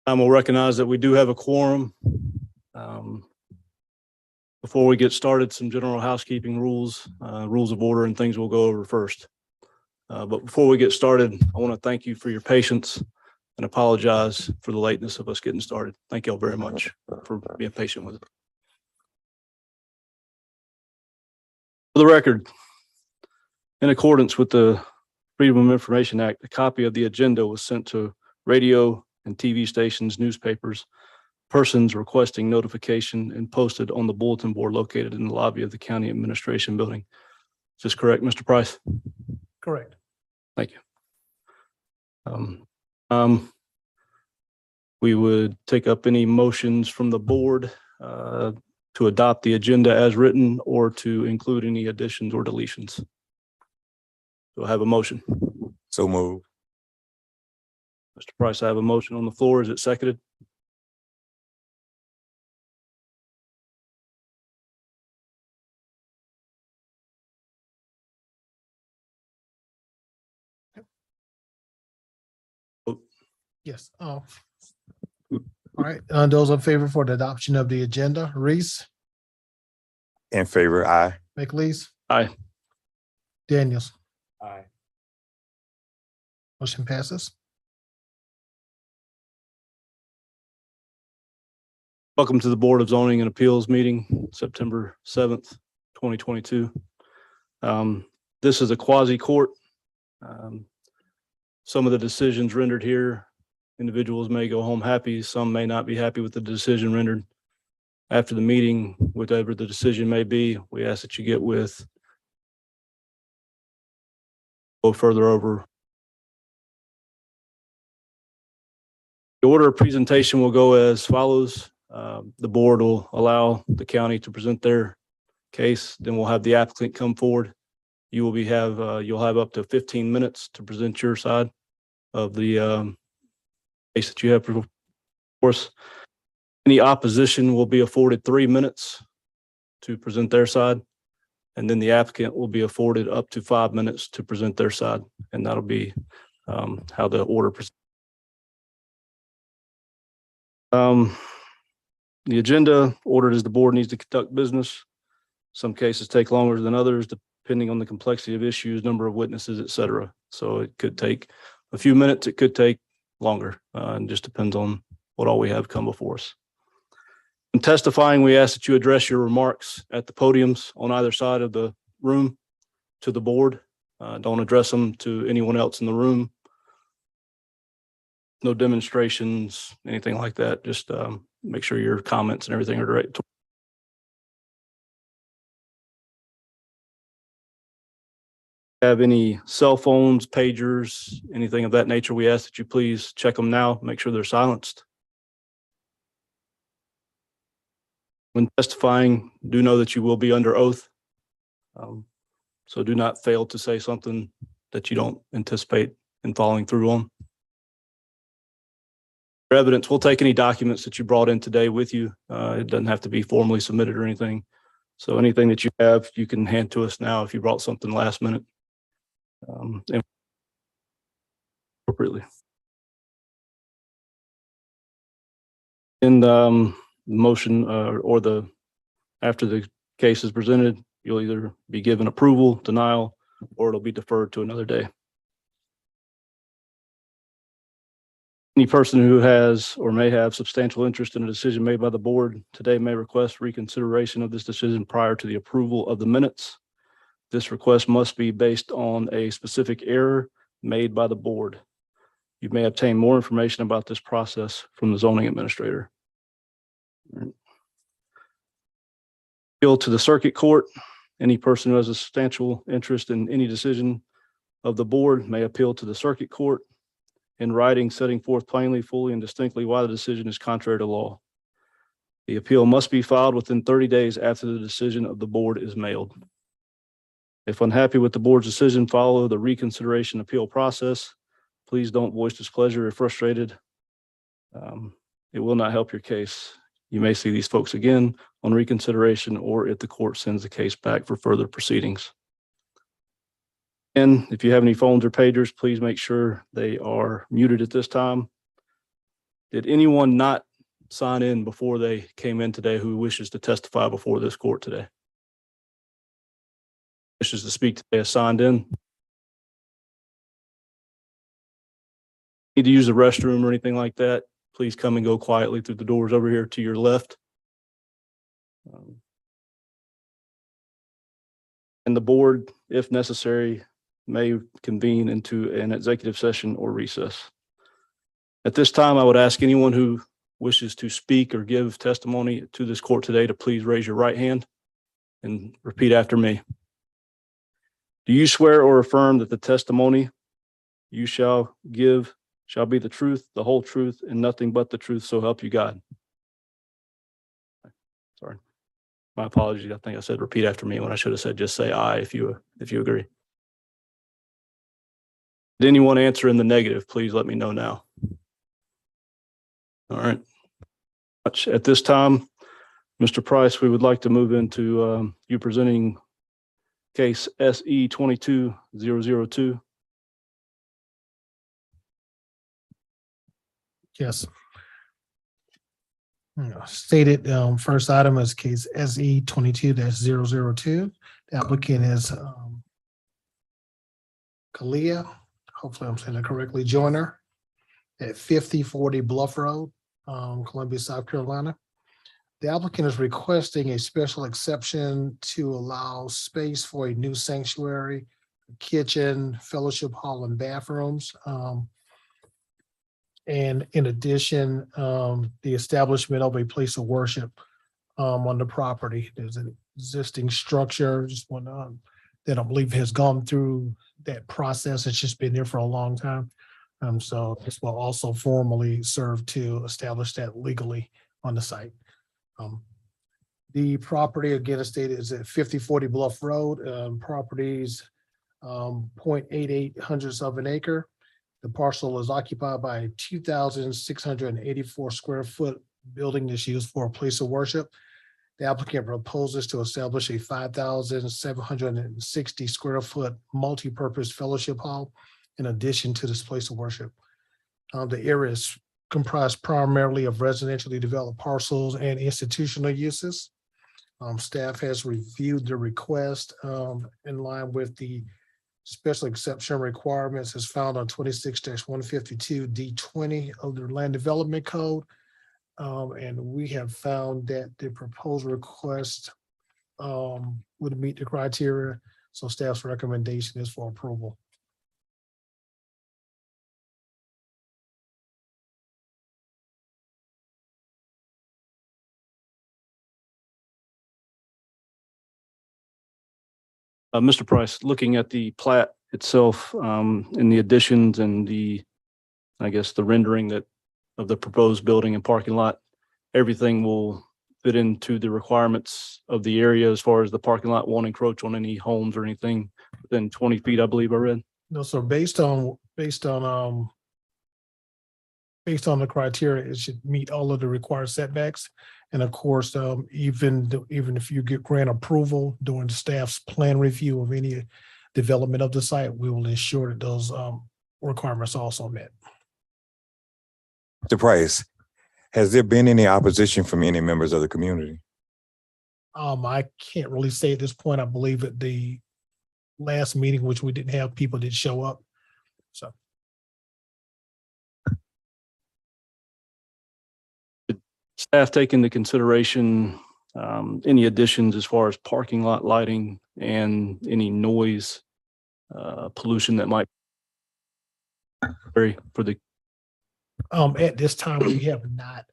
I will recognize that we do have a quorum. Before we get started, some general housekeeping rules, rules of order and things we'll go over first. But before we get started, I want to thank you for your patience and apologize for the lateness of us getting started. Thank you all very much for being patient with it. For the record, in accordance with the Freedom of Information Act, a copy of the agenda was sent to radio and TV stations, newspapers, persons requesting notification, and posted on the bulletin board located in the lobby of the County Administration Building. Is this correct, Mr. Price? Correct. Thank you. We would take up any motions from the board to adopt the agenda as written or to include any additions or deletions. Do I have a motion? So move. Mr. Price, I have a motion on the floor. Is it seconded? Yes. All right. Those in favor for the adoption of the agenda, Reese, In favor, aye. McLeese. Aye. Daniels. Aye. Motion passes. Welcome to the Board of Zoning and Appeals meeting, September 7th, 2022. This is a quasi court. Some of the decisions rendered here, individuals may go home happy. Some may not be happy with the decision rendered. After the meeting, whatever the decision may be, we ask that you get with, go further over. The order of presentation will go as follows. The board will allow the county to present their case. Then we'll have the applicant come forward. You will you'll have up to 15 minutes to present your side of the case that you have before us. Any opposition will be afforded 3 minutes to present their side, and then the applicant will be afforded up to 5 minutes to present their side, and that'll be how the order proceeds. The agenda ordered as the board needs to conduct business. Some cases take longer than others, depending on the complexity of issues, number of witnesses, et cetera. So it could take a few minutes, it could take longer, and just depends on what all we have come before us. In testifying, we ask that you address your remarks at the podiums on either side of the room to the board. Don't address them to anyone else in the room. No demonstrations, anything like that. Just make sure your comments and everything are direct. Have any cell phones, pagers, anything of that nature, we ask that you please check them now, make sure they're silenced. When testifying, do know that you will be under oath. So do not fail to say something that you don't anticipate in following through on. For evidence, we'll take any documents that you brought in today with you. It doesn't have to be formally submitted or anything. So anything that you have, you can hand to us now if you brought something last minute. Appropriately. And the motion after the case is presented, you'll either be given approval, denial, or it'll be deferred to another day. Any person who has or may have substantial interest in a decision made by the board today may request reconsideration of this decision prior to the approval of the minutes. This request must be based on a specific error made by the board. You may obtain more information about this process from the zoning administrator. Appeal to the circuit court. Any person who has a substantial interest in any decision of the board may appeal to the circuit court in writing, setting forth plainly, fully, and distinctly why the decision is contrary to law. The appeal must be filed within 30 days after the decision of the board is mailed. If unhappy with the board's decision, follow the reconsideration appeal process. Please don't voice displeasure or frustrated. It will not help your case. You may see these folks again on reconsideration or if the court sends the case back for further proceedings. And if you have any phones or pagers, please make sure they are muted at this time. Did anyone not sign in before they came in today who wishes to testify before this court today? Wishes to speak today has signed in? Need to use the restroom or anything like that, please come and go quietly through the doors over here to your left. And the board, if necessary, may convene into an executive session or recess. At this time, I would ask anyone who wishes to speak or give testimony to this court today to please raise your right hand and repeat after me. Do you swear or affirm that the testimony you shall give shall be the truth, the whole truth, and nothing but the truth, so help you God? Sorry. My apologies. I think I said repeat after me when I should have said just say aye if you agree. Did anyone answer in the negative? Please let me know now. All right. At this time, Mr. Price, we would like to move into you presenting case SE 22-002. Yes. Stated, first item is case SE 22-002. The applicant is Kalia, hopefully I'm saying it correctly, Joyner at 5040 Bluff Road, Columbia, South Carolina. The applicant is requesting a special exception to allow space for a new sanctuary, kitchen, fellowship hall, and bathrooms. And in addition, the establishment of a place of worship on the property. There's an existing structure, just one that I believe has gone through that process. It's just been there for a long time. So this will also formally serve to establish that legally on the site. The property, again, is stated is at 5040 Bluff Road. Properties 0.88 hundredths of an acre. The parcel is occupied by a 2,684 square foot building that's used for a place of worship. The applicant proposes to establish a 5,760 square foot multi-purpose fellowship hall in addition to this place of worship. The area is comprised primarily of residentially developed parcels and institutional uses. Staff has reviewed the request in line with the special exception requirements as found on 26-152 D20 of the Land Development Code. And we have found that the proposed request would meet the criteria. So staff's recommendation is for approval. Mr. Price, looking at the plat itself, in the additions and the, I guess, the rendering that of the proposed building and parking lot, everything will fit into the requirements of the area as far as the parking lot won't encroach on any homes or anything within 20 feet, I believe I read. No, so based on the criteria, it should meet all of the required setbacks. And of course, even if you get grant approval during the staff's plan review of any development of the site, we will ensure that those requirements are also met. Mr. Price, has there been any opposition from any members of the community? I can't really say at this point. I believe at the last meeting, which we didn't have, people did show up. So. Staff take into consideration any additions as far as parking lot lighting and any noise pollution that might vary for the. At this time, we have not.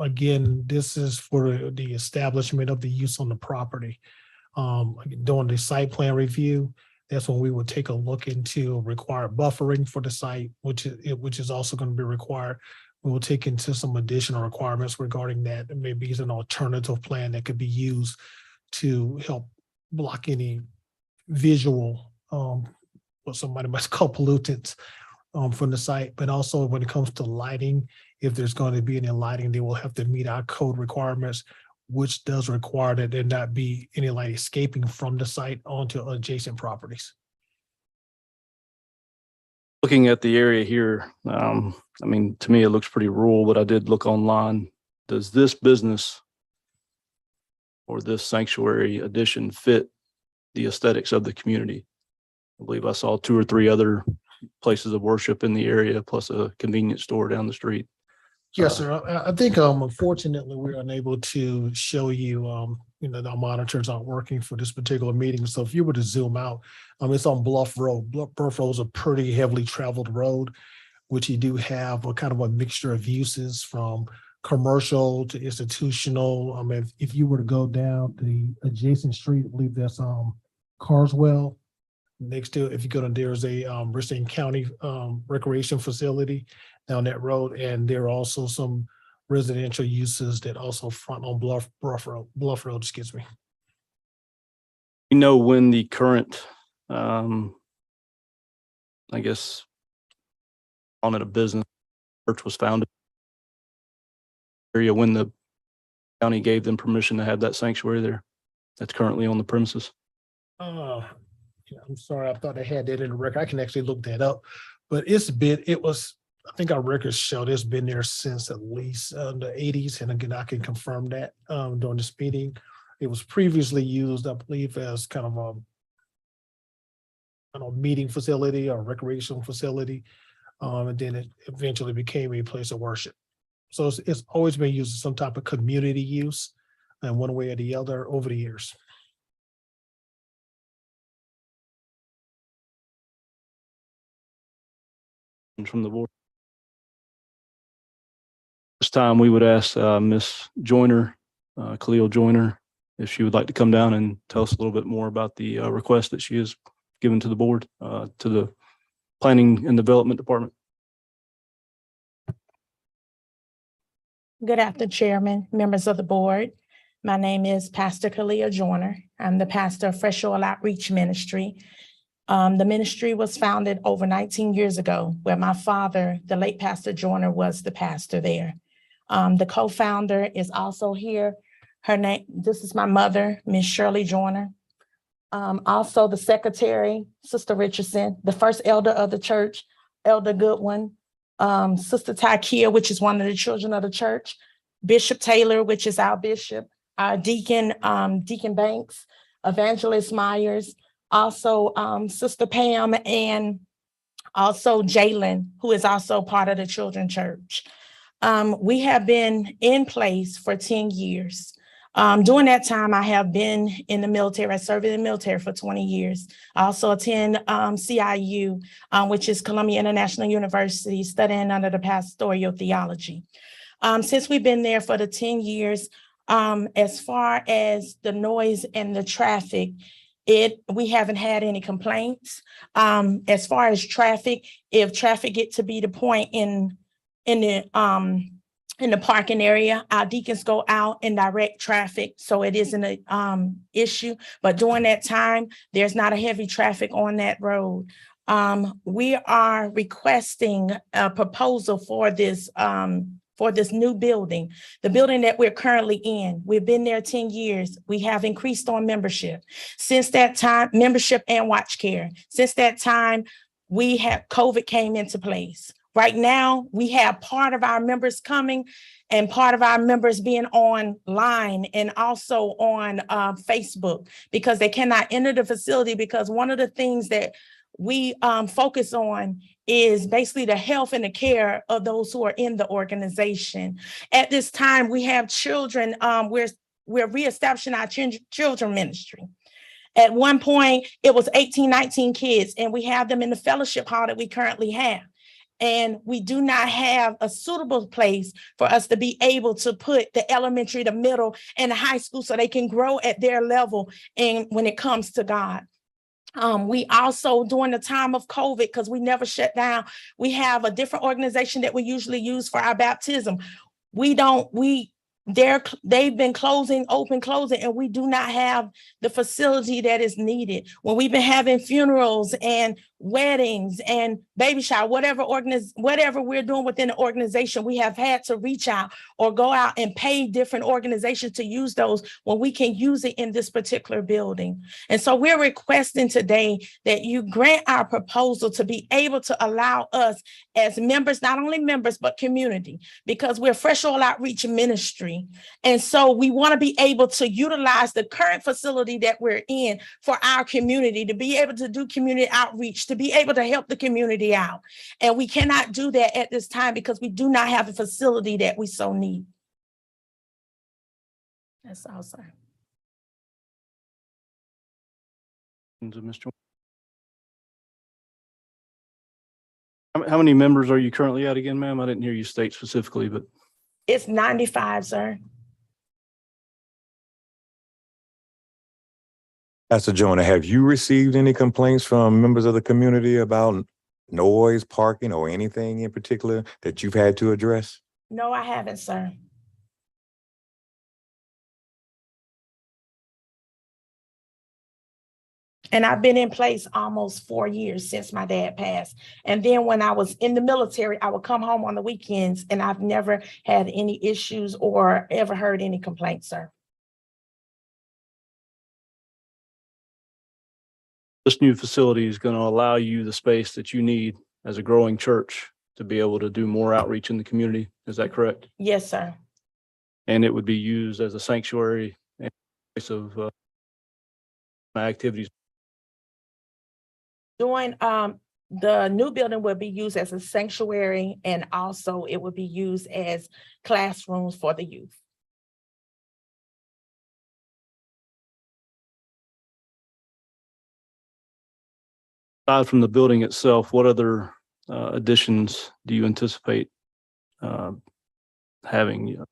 Again, this is for the establishment of the use on the property. During the site plan review, that's when we would take a look into required buffering for the site, which is also going to be required. We will take into some additional requirements regarding that. And maybe it's an alternative plan that could be used to help block any visual, what somebody might call pollutants from the site. But also when it comes to lighting, if there's going to be any lighting, they will have to meet our code requirements, which does require that there not be any light escaping from the site onto adjacent properties. Looking at the area here, I mean, to me, it looks pretty rural, but I did look online. Does this business or this sanctuary addition fit the aesthetics of the community? I believe I saw 2 or 3 other places of worship in the area, plus a convenience store down the street. Yes, sir. I think unfortunately we're unable to show you, our monitors aren't working for this particular meeting. So if you were to zoom out, it's on Bluff Road. Bluff Road is a pretty heavily traveled road, which you do have a kind of a mixture of uses from commercial to institutional. If you were to go down the adjacent street, I believe that's Carswell. Next to, if you go to, there's a Richland County recreation facility down that road, and there are also some residential uses that also front on Bluff Road, excuse me. You know when the current, I guess, on it a business church was founded, area when the county gave them permission to have that sanctuary there that's currently on the premises? I'm sorry, I thought I had that in the record. I can actually look that up, but I think our records show it's been there since at least the 80s. And again, I can confirm that during this meeting. It was previously used, I believe, as kind of a meeting facility or recreational facility. And then it eventually became a place of worship. So it's always been used as some type of community use in one way or the other over the years. From the board. This time we would ask Ms. Joyner, Khalil Joyner, if she would like to come down and tell us a little bit more about the request that she has given to the board, to the Planning and Development Department. Good afternoon, Chairman, members of the board. My name is Pastor Khalil Joyner. I'm the pastor of Fresh Oil Outreach Ministry. The ministry was founded over 19 years ago, where my father, the late Pastor Joyner, was the pastor there. The co-founder is also here. Her name, this is my mother, Miss Shirley Joyner. Also the secretary, Sister Richardson, the first elder of the church, Elder Goodwin, Sister Tykia, which is one of the children of the church, Bishop Taylor, which is our bishop, our deacon, Deacon Banks, Evangelist Myers, also Sister Pam, and also Jalen, who is also part of the children's church. We have been in place for 10 years. During that time, I have been in the military. I served in the military for 20 years. I also attend CIU, which is Columbia International University, studying under the pastoral theology. Since we've been there for the 10 years, as far as the noise and the traffic, we haven't had any complaints. As far as traffic, if traffic get to be the point in the parking area, our deacons go out and direct traffic, so it isn't an issue. But during that time, there's not a heavy traffic on that road. We are requesting a proposal for this new building, the building that we're currently in. We've been there 10 years. We have increased on membership. Since that time, membership and watch care. Since that time, COVID came into place. Right now, we have part of our members coming and part of our members being online and also on Facebook, because they cannot enter the facility, because one of the things that we focus on is basically the health and the care of those who are in the organization. At this time, we have children. We're reestablishing our children ministry. At one point, it was 18, 19 kids, and we have them in the fellowship hall that we currently have. And we do not have a suitable place for us to be able to put the elementary, the middle, and the high school so they can grow at their level and when it comes to God. We also, during the time of COVID, because we never shut down, we have a different organization that we usually use for our baptism. They've been closing, and we do not have the facility that is needed. When we've been having funerals and weddings and baby shower, whatever we're doing within the organization, we have had to reach out or go out and pay different organizations to use those when we can use it in this particular building. And so we're requesting today that you grant our proposal to be able to allow us as members, not only members, but community, because we're Fresh Oil Outreach Ministry. And so we want to be able to utilize the current facility that we're in for our community, to be able to do community outreach, to be able to help the community out. And we cannot do that at this time because we do not have a facility that we so need. That's all, sir. Mr. How many members are you currently at again, ma'am? I didn't hear you state specifically, but. It's 95, sir. Pastor Jonah, have you received any complaints from members of the community about noise, parking, or anything in particular that you've had to address? No, I haven't, sir. And I've been in place almost 4 years since my dad passed. And then when I was in the military, I would come home on the weekends, and I've never had any issues or ever heard any complaints, sir. This new facility is going to allow you the space that you need as a growing church to be able to do more outreach in the community. Is that correct? Yes, sir. And it would be used as a sanctuary and place of activities. Doing the new building will be used as a sanctuary, and also it will be used as classrooms for the youth. Aside from the building itself, what other additions do you anticipate having?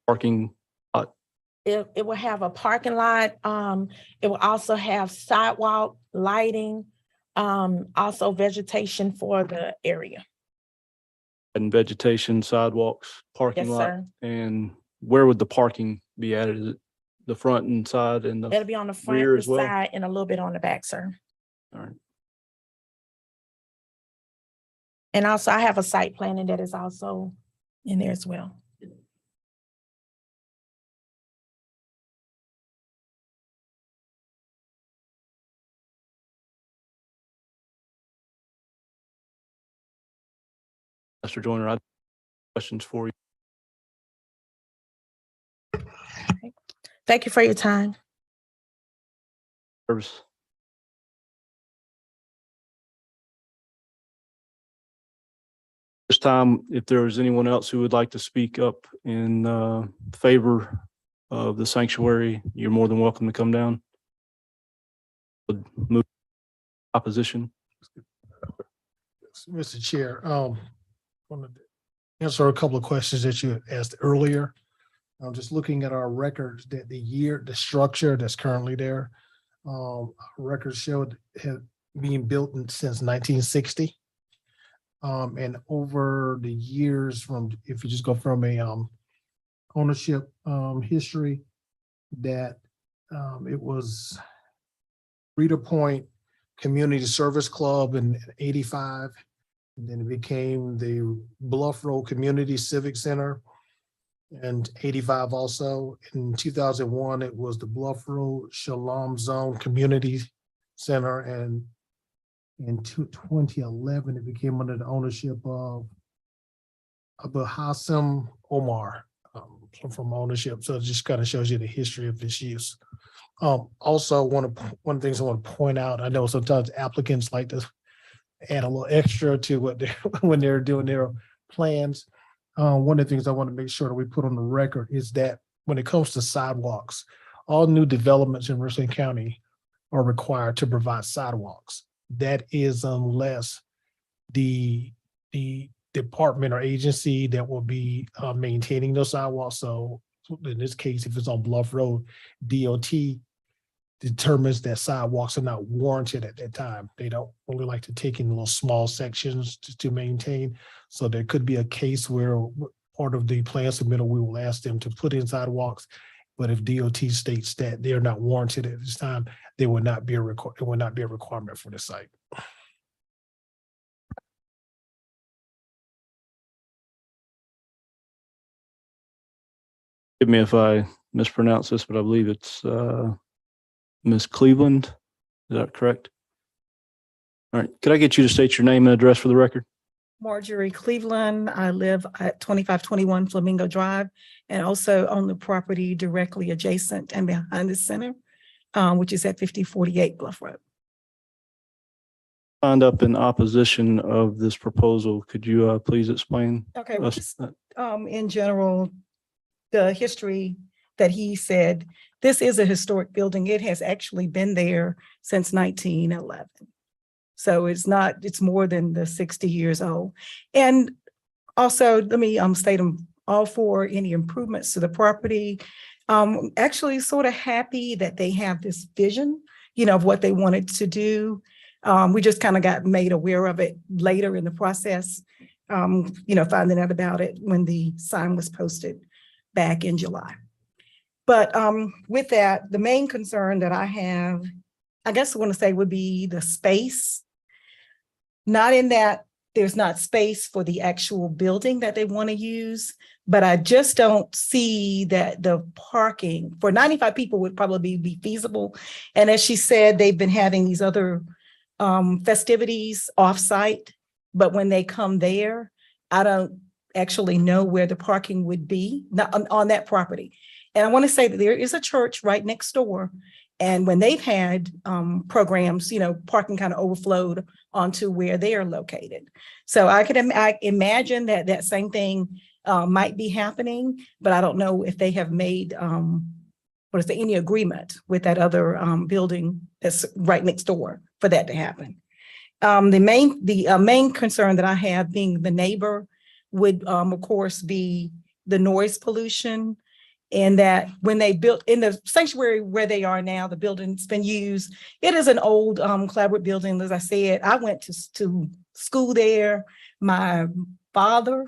Parking lot? It will have a parking lot. It will also have sidewalk lighting, also vegetation for the area. And vegetation, sidewalks, parking Yes, lot. sir. And where would the parking be added? Is it the front and side and the It'll be on the front, rear the as well? side, and a little bit on the back, sir. All right. And also I have a site planning that is also in there as well. Mr. Joyner, I have questions for you. Thank you for your time. Service. This time, if there is anyone else who would like to speak up in favor of the sanctuary, you're more than welcome to come down. Would move opposition. Mr. Chair, wanted to answer a couple of questions that you asked earlier. I'm just looking at our records that the structure that's currently there, records showed had been built since 1960. And over the years if you just go from a ownership history, that it was Rita Point Community Service Club in 85. And then it became the Bluff Road Community Civic Center, and 85 also. In 2001, it was the Bluff Road Shalom Zone Community Center, and in 2011, it became under the ownership of Abu Hassim Omar from ownership. So it just kind of shows you the history of this use. Also, one of the things I want to point out, I know sometimes applicants like to add a little extra to what when they're doing their plans. One of the things I want to make sure that we put on the record is that when it comes to sidewalks, all new developments in Richland County are required to provide sidewalks. That is unless the department or agency that will be maintaining those sidewalks. So in this case, if it's on Bluff Road, DOT determines that sidewalks are not warranted at that time. They don't really like to take in little small sections to maintain. So there could be a case where part of the plan submittal, we will ask them to put in sidewalks. But if DOT states that they're not warranted at this time, there will not be a requirement for the site. Forgive me if I mispronounce this, but I believe it's Ms. Cleveland. Is that correct? All right. Could I get you to state your name and address for the record? Marjorie Cleveland. I live at 2521 Flamingo Drive and also own the property directly adjacent and behind the center, which is at 5048 Bluff Road. Signed up in opposition of this proposal. Could you please explain? Okay, us just that? in general, the history that he said, this is a historic building. It has actually been there since 1911. So it's more than the 60 years old. And also, let me state I'm all for any improvements to the property. Actually sort of happy that they have this vision, of what they wanted to do. We just kind of got made aware of it later in the process, finding out about it when the sign was posted back in July. But with that, the main concern that I have, I guess I want to say would be the space. Not in that there's not space for the actual building that they want to use, but I just don't see that the parking for 95 people would probably be feasible. And as she said, they've been having these other festivities offsite, but when they come there, I don't actually know where the parking would be on that property. And I want to say that there is a church right next door. And when they've had programs, parking kind of overflowed onto where they're located. So I imagine that same thing might be happening, but I don't know if they have made any agreement with that other building that's right next door for that to happen. The main concern that I have being the neighbor would of course be the noise pollution. And that when they built in the sanctuary where they are now, the building's been used. It is an old collaborative building. As I said, I went to school there. My father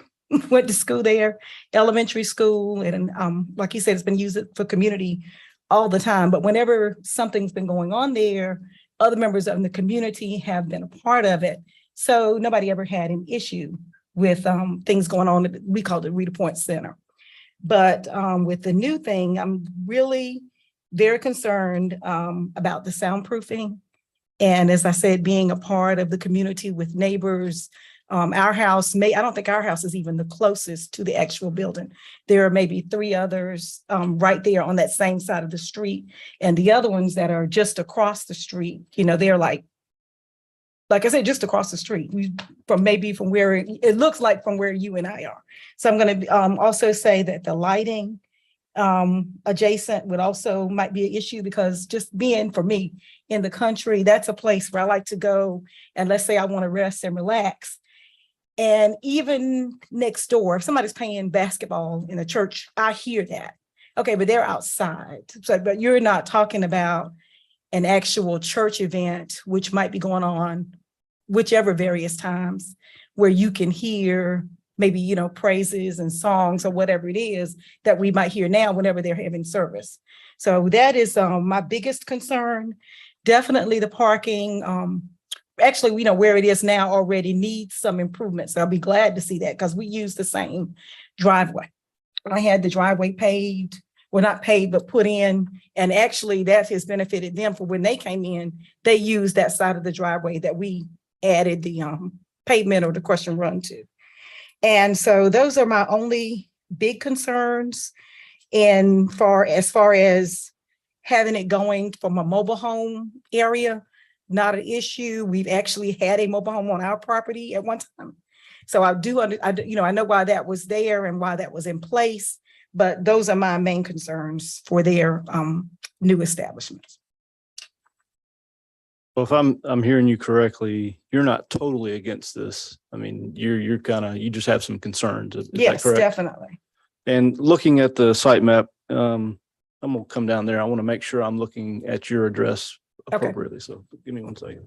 went to school there, elementary school. And like he said, it's been used for community all the time. But whenever something's been going on there, other members of the community have been a part of it. So nobody ever had an issue with things going on. We called it Rita Point Center. But with the new thing, I'm really very concerned about the soundproofing. And as I said, being a part of the community with neighbors, our house I don't think our house is even the closest to the actual building. There are maybe 3 others right there on that same side of the street. And the other ones that are just across the street, they're like I said, just across the street from where it looks like from where you and I are. So I'm going to also say that the lighting adjacent would also might be an issue because just being for me in the country, that's a place where I like to go. And let's say I want to rest and relax. And even next door, if somebody's playing basketball in a church, I hear that. Okay, but they're outside. So, but you're not talking about an actual church event, which might be going on whichever various times where you can hear maybe, praises and songs or whatever it is that we might hear now whenever they're having service. So that is my biggest concern. Definitely the parking. Actually, we know where it is now already needs some improvements. So I'll be glad to see that because we use the same driveway. I had the driveway paved. Well, not paid, but put in. And actually that has benefited them for when they came in, they used that side of the driveway that we added the pavement or the crushing run to. And so those are my only big concerns. And as far as having it going from a mobile home area, not an issue. We've actually had a mobile home on our property at one time. So I know why that was there and why that was in place. But those are my main concerns for their new establishments. Well, if I'm hearing you correctly, you're not totally against this. I mean, you just have some concerns. Is Yes, that correct? definitely. And looking at the site map, I'm gonna come down there. I want to make sure I'm looking at your address Okay. appropriately. So give me 1 second.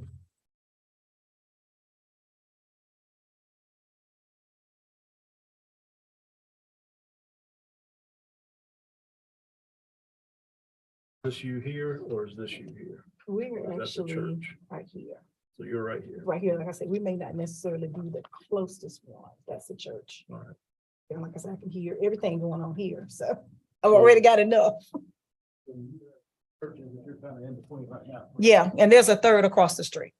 Is this you here or is this you here? We're Or is that the actually church? right here. So you're right here. Right here, like I said, we may not necessarily be the closest one. That's the church. All right. And like I said, I can hear everything going on here. So I've already got enough. Yeah, and there's a third across the street.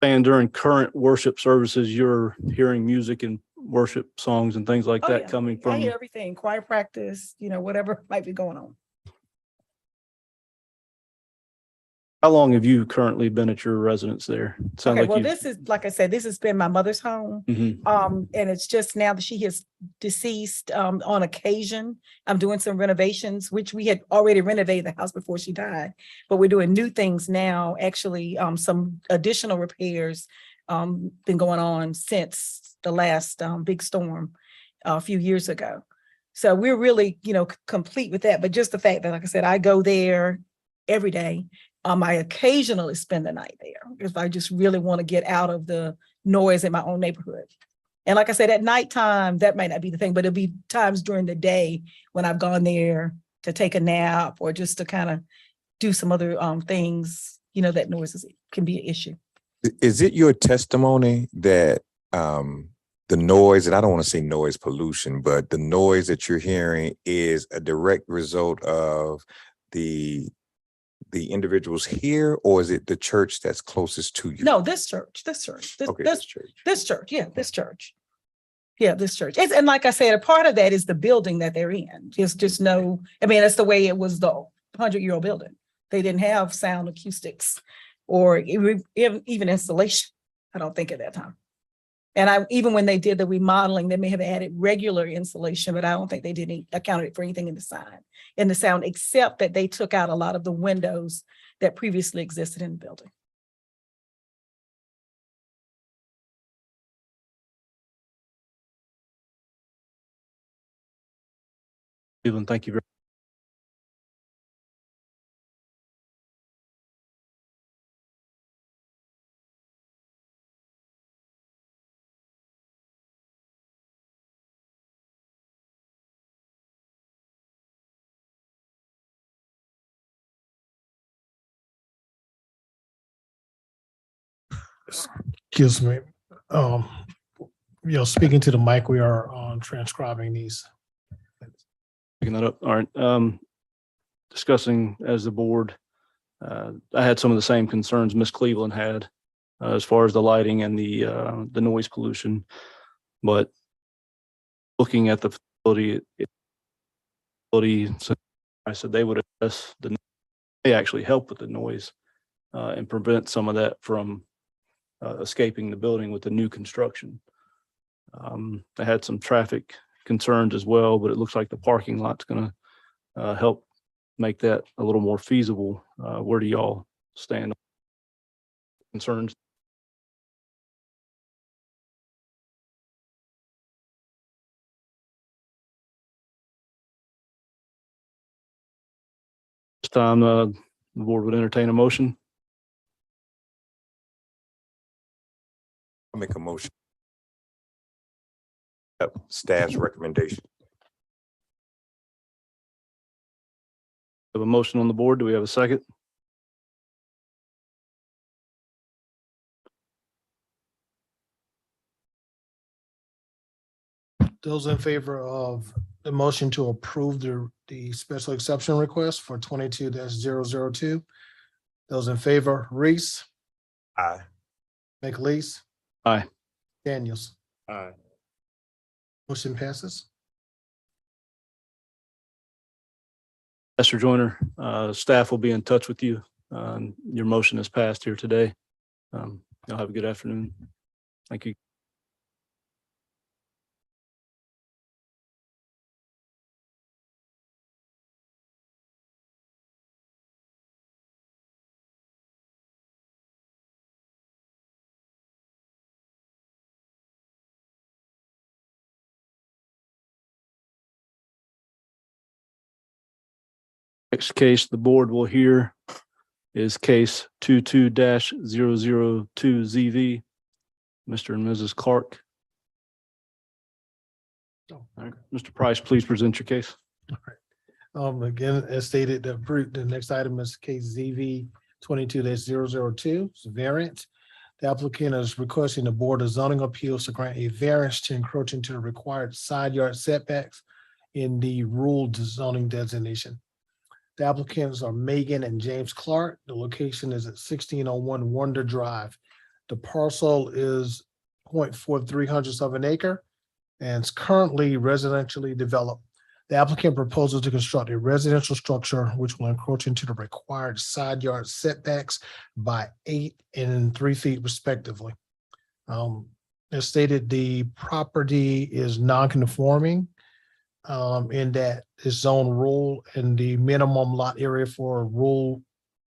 And during current worship services, you're hearing music and worship songs and things like Oh, that yeah. coming I from, hear everything, choir practice, whatever might be going on. how long have you currently been at your residence there? It sounds Okay, like well, you've- this is, like I said, this has been my mother's home. Mhm. And it's just now that she has deceased, on occasion, I'm doing some renovations, which we had already renovated the house before she died. But we're doing new things now, actually, some additional repairs, been going on since the last, big storm a few years ago. So we're really, complete with that. But just the fact that, like I said, I go there every day. I occasionally spend the night there if I just really want to get out of the noise in my own neighborhood. And like I said, at nighttime, that might not be the thing, but it'll be times during the day when I've gone there to take a nap or just to kind of do some other things, that noises can be an issue. Is it your testimony that the noise, and I don't want to say noise pollution, but the noise that you're hearing is a direct result of the individuals here, or is it the church that's closest to you? No, this church, this church. Okay, this this church. This church, yeah, this church. Yeah, this church. And like I said, a part of that is the building that they're in. Just no, I mean, that's the way it was, the 100-year-old building. They didn't have sound acoustics or even installation, I don't think at that time. And even when they did the remodeling, they may have added regular insulation, but I don't think they did accounted for anything in the sound, except that they took out a lot of the windows that previously existed in the building. Cleveland, thank you very Excuse me. Speaking to the mic, we are transcribing these. picking that up. All right. Discussing as the board, I had some of the same concerns Miss Cleveland had as far as the lighting and the noise pollution. But looking at the facility, so I said they would address they actually help with the noise and prevent some of that from escaping the building with the new construction. I had some traffic concerns as well, but it looks like the parking lot's going to help make that a little more feasible. Where do y'all stand on concerns? This time, the board would entertain a motion. I'll make a motion. Staff's recommendation. We have a motion on the board. Do we have a second? Those in favor of the motion to approve the special exception request for 22-002. Those in favor, Reese, Aye. McLeese. Aye. Daniels. Aye. Motion passes. Mr. Joyner, staff will be in touch with you. Your motion is passed here today. Y'all have a good afternoon. Thank you. Next case, the board will hear is case 22-002ZV. Mr. and Mrs. Clark. Oh. All right, Mr. Price, please present your case. Again, as stated, the next item is case ZV 22-002, it's a variance. The applicant is requesting the Board of Zoning Appeals to grant a variance to encroach into the required side yard setbacks in the rural zoning designation. The applicants are Megan and James Clark. The location is at 1601 Wonder Drive. The parcel is 0.43 of an acre and it's currently residentially developed. The applicant proposes to construct a residential structure which will encroach into the required side yard setbacks by 8 and 3 feet respectively. As stated, the property is non-conforming in that it's zone rural and the minimum lot area for a rural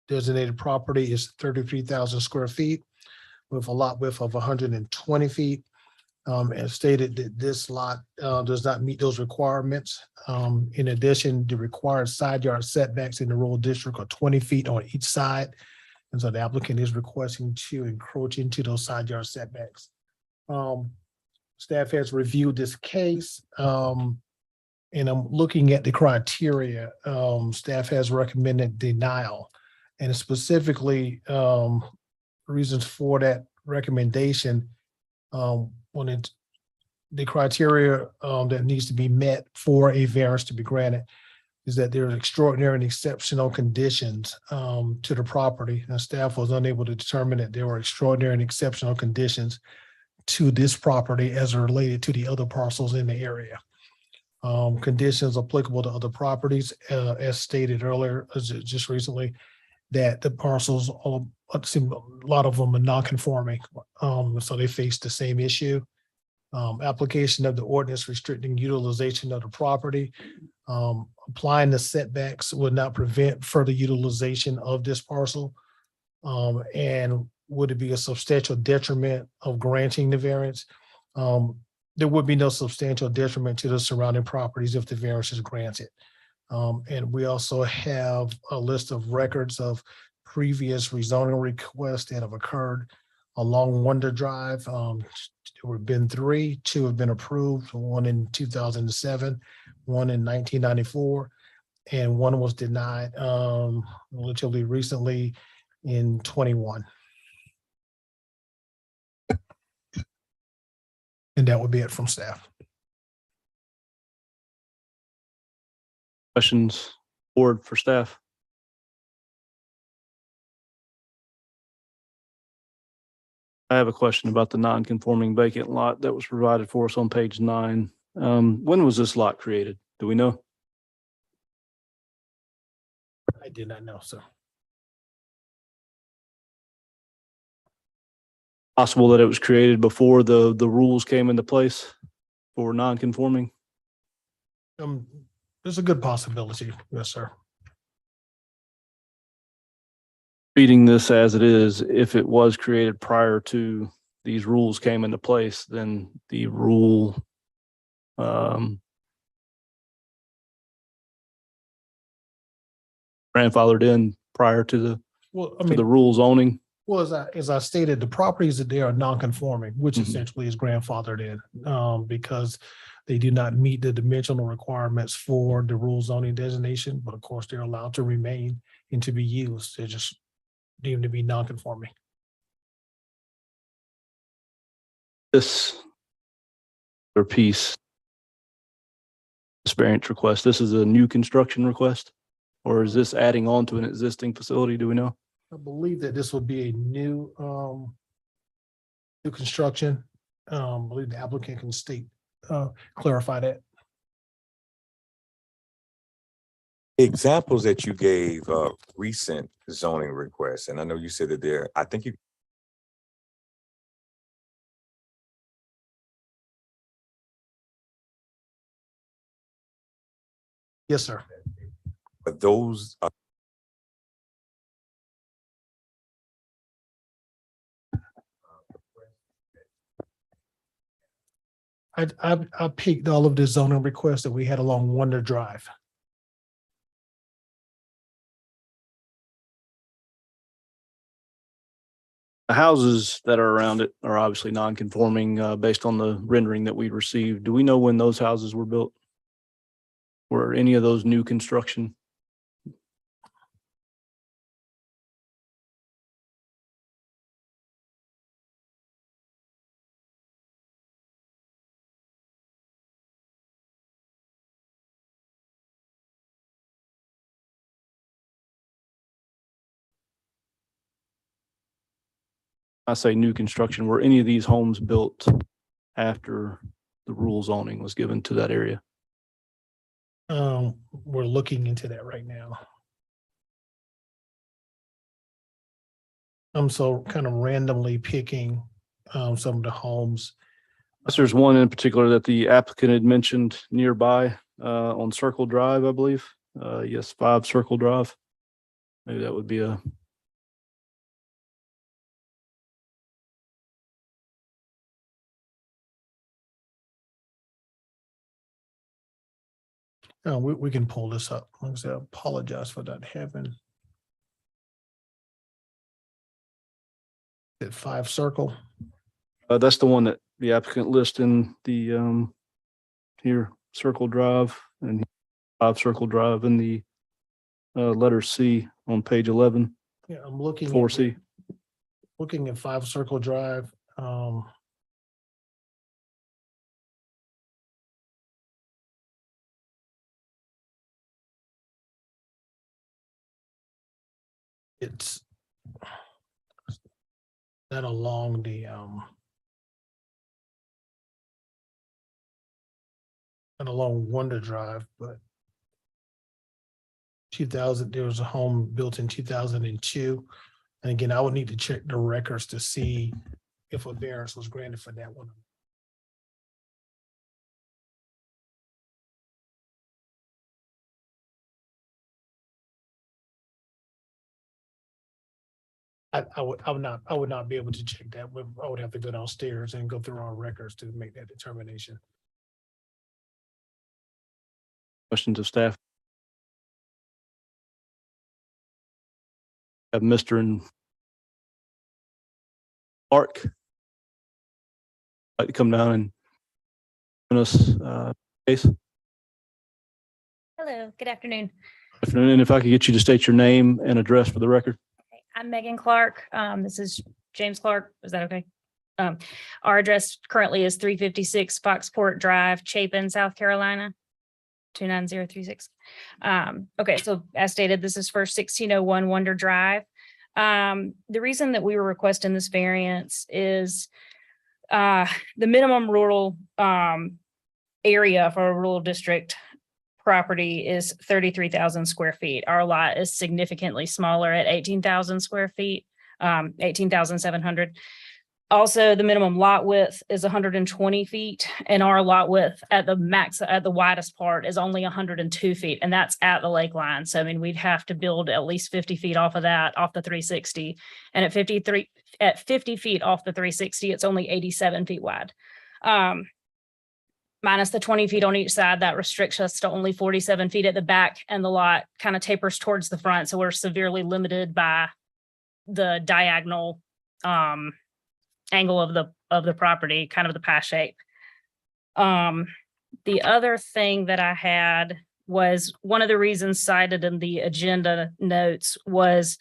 designated property is 33,000 square feet with a lot width of 120 feet. As stated that this lot does not meet those requirements. In addition, the required side yard setbacks in the rural district are 20 feet on each side. And so the applicant is requesting to encroach into those side yard setbacks. Staff has reviewed this case and I'm looking at the criteria. Staff has recommended denial and specifically reasons for that recommendation. The criteria that needs to be met for a variance to be granted is that there are extraordinary and exceptional conditions to the property. And staff was unable to determine that there were extraordinary and exceptional conditions to this property as related to the other parcels in the area. Conditions applicable to other properties, as stated earlier, just recently, that the parcels, a lot of them are non-conforming, so they face the same issue. Application of the ordinance restricting utilization of the property. Applying the setbacks would not prevent further utilization of this parcel. And would it be a substantial detriment of granting the variance? There would be no substantial detriment to the surrounding properties if the variance is granted. And we also have a list of records of previous rezoning requests that have occurred along Wonder Drive. There have been 3, 2 have been approved, one in 2007, one in 1994, and one was denied relatively recently in 21. And that would be it from staff. Questions, board, for staff? I have a question about the non-conforming vacant lot that was provided for us on page 9. When was this lot created? Do we know? I did not know, sir. Possible that it was created before the rules came into place for non-conforming? There's a good possibility, yes, sir. Reading this as it is, if it was created prior to these rules came into place, then the rule grandfathered in prior to the Well, I to the mean, rule zoning. well, as I stated, the properties that they are non-conforming, which Mhm. essentially is grandfathered in, because they do not meet the dimensional requirements for the rural zoning designation, but of course, they're allowed to remain and to be used. They're just deemed to be non-conforming. This or piece, this variance request, this is a new construction request? Or is this adding on to an existing facility? Do we know? I believe that this will be a new construction. I believe the applicant can clarify that. Examples that you gave of recent zoning requests, and I know you said that there, I think you. Yes, sir. But those are. I picked all of the zoning requests that we had along Wonder Drive. The houses that are around it are obviously non-conforming, based on the rendering that we received. Do we know when those houses were built? Were any of those new construction? I say new construction, were any of these homes built after the rule zoning was given to that area? We're looking into that right now. I'm so kind of randomly picking some of the homes. Yes, there's one in particular that the applicant had mentioned nearby, on Circle Drive, I believe. Yes, 5 Circle Drive. Maybe that would be a, We can pull this up. Like I said, I apologize for not having that 5 Circle. that's the one that the applicant lists in the, here, Circle Drive and 5 Circle Drive in the, letter C on page 11, Yeah, I'm looking. 4C. Looking at 5 Circle Drive. It's not along the not along Wonder Drive, but 2000, there was a home built in 2002. And again, I would need to check the records to see if a variance was granted for that one. I would not be able to check that. I would have to go downstairs and go through our records to make that determination. Questions of staff? Have Mr. and Clark like to come down and join us, case. Hello, good afternoon. And if I could get you to state your name and address for the record. I'm Megan Clark. This is James Clark. Is that okay? Our address currently is 356 Foxport Drive, Chapin, South Carolina, 29036. Okay, so as stated, this is for 1601 Wonder Drive. The reason that we were requesting this variance is the minimum rural area for a rural district property is 33,000 square feet. Our lot is significantly smaller at 18,000 square feet, 18,700. Also, the minimum lot width is 120 feet, and our lot width at the max, at the widest part, is only 102 feet, and that's at the lake line. So, I mean, we'd have to build at least 50 feet off of that, off the 360, and at 50 feet off the 360, it's only 87 feet wide. Minus the 20 feet on each side, that restricts us to only 47 feet at the back, and the lot kind of tapers towards the front. So we're severely limited by the diagonal angle of the property, kind of the pie shape. The other thing that I had was one of the reasons cited in the agenda notes was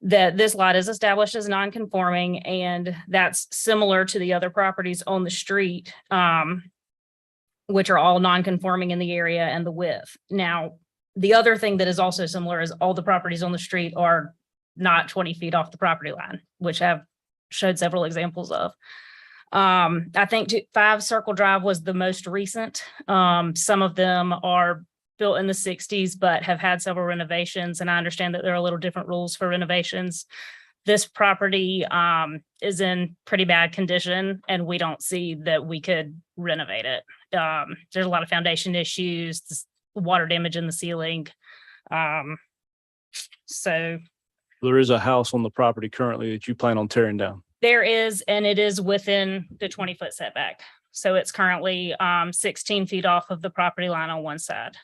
that this lot is established as non-conforming, and that's similar to the other properties on the street, which are all non-conforming in the area and the width. Now, the other thing that is also similar is all the properties on the street are not 20 feet off the property line, which I've showed several examples of. I think 5 Circle Drive was the most recent. Some of them are built in the 60s, but have had several renovations. And I understand that there are a little different rules for renovations. This property is in pretty bad condition, and we don't see that we could renovate it. There's a lot of foundation issues, water damage in the ceiling. So There is a house on the property currently that you plan on tearing down. there is, and it is within the 20-foot setback. So it's currently 16 feet off of the property line on one side.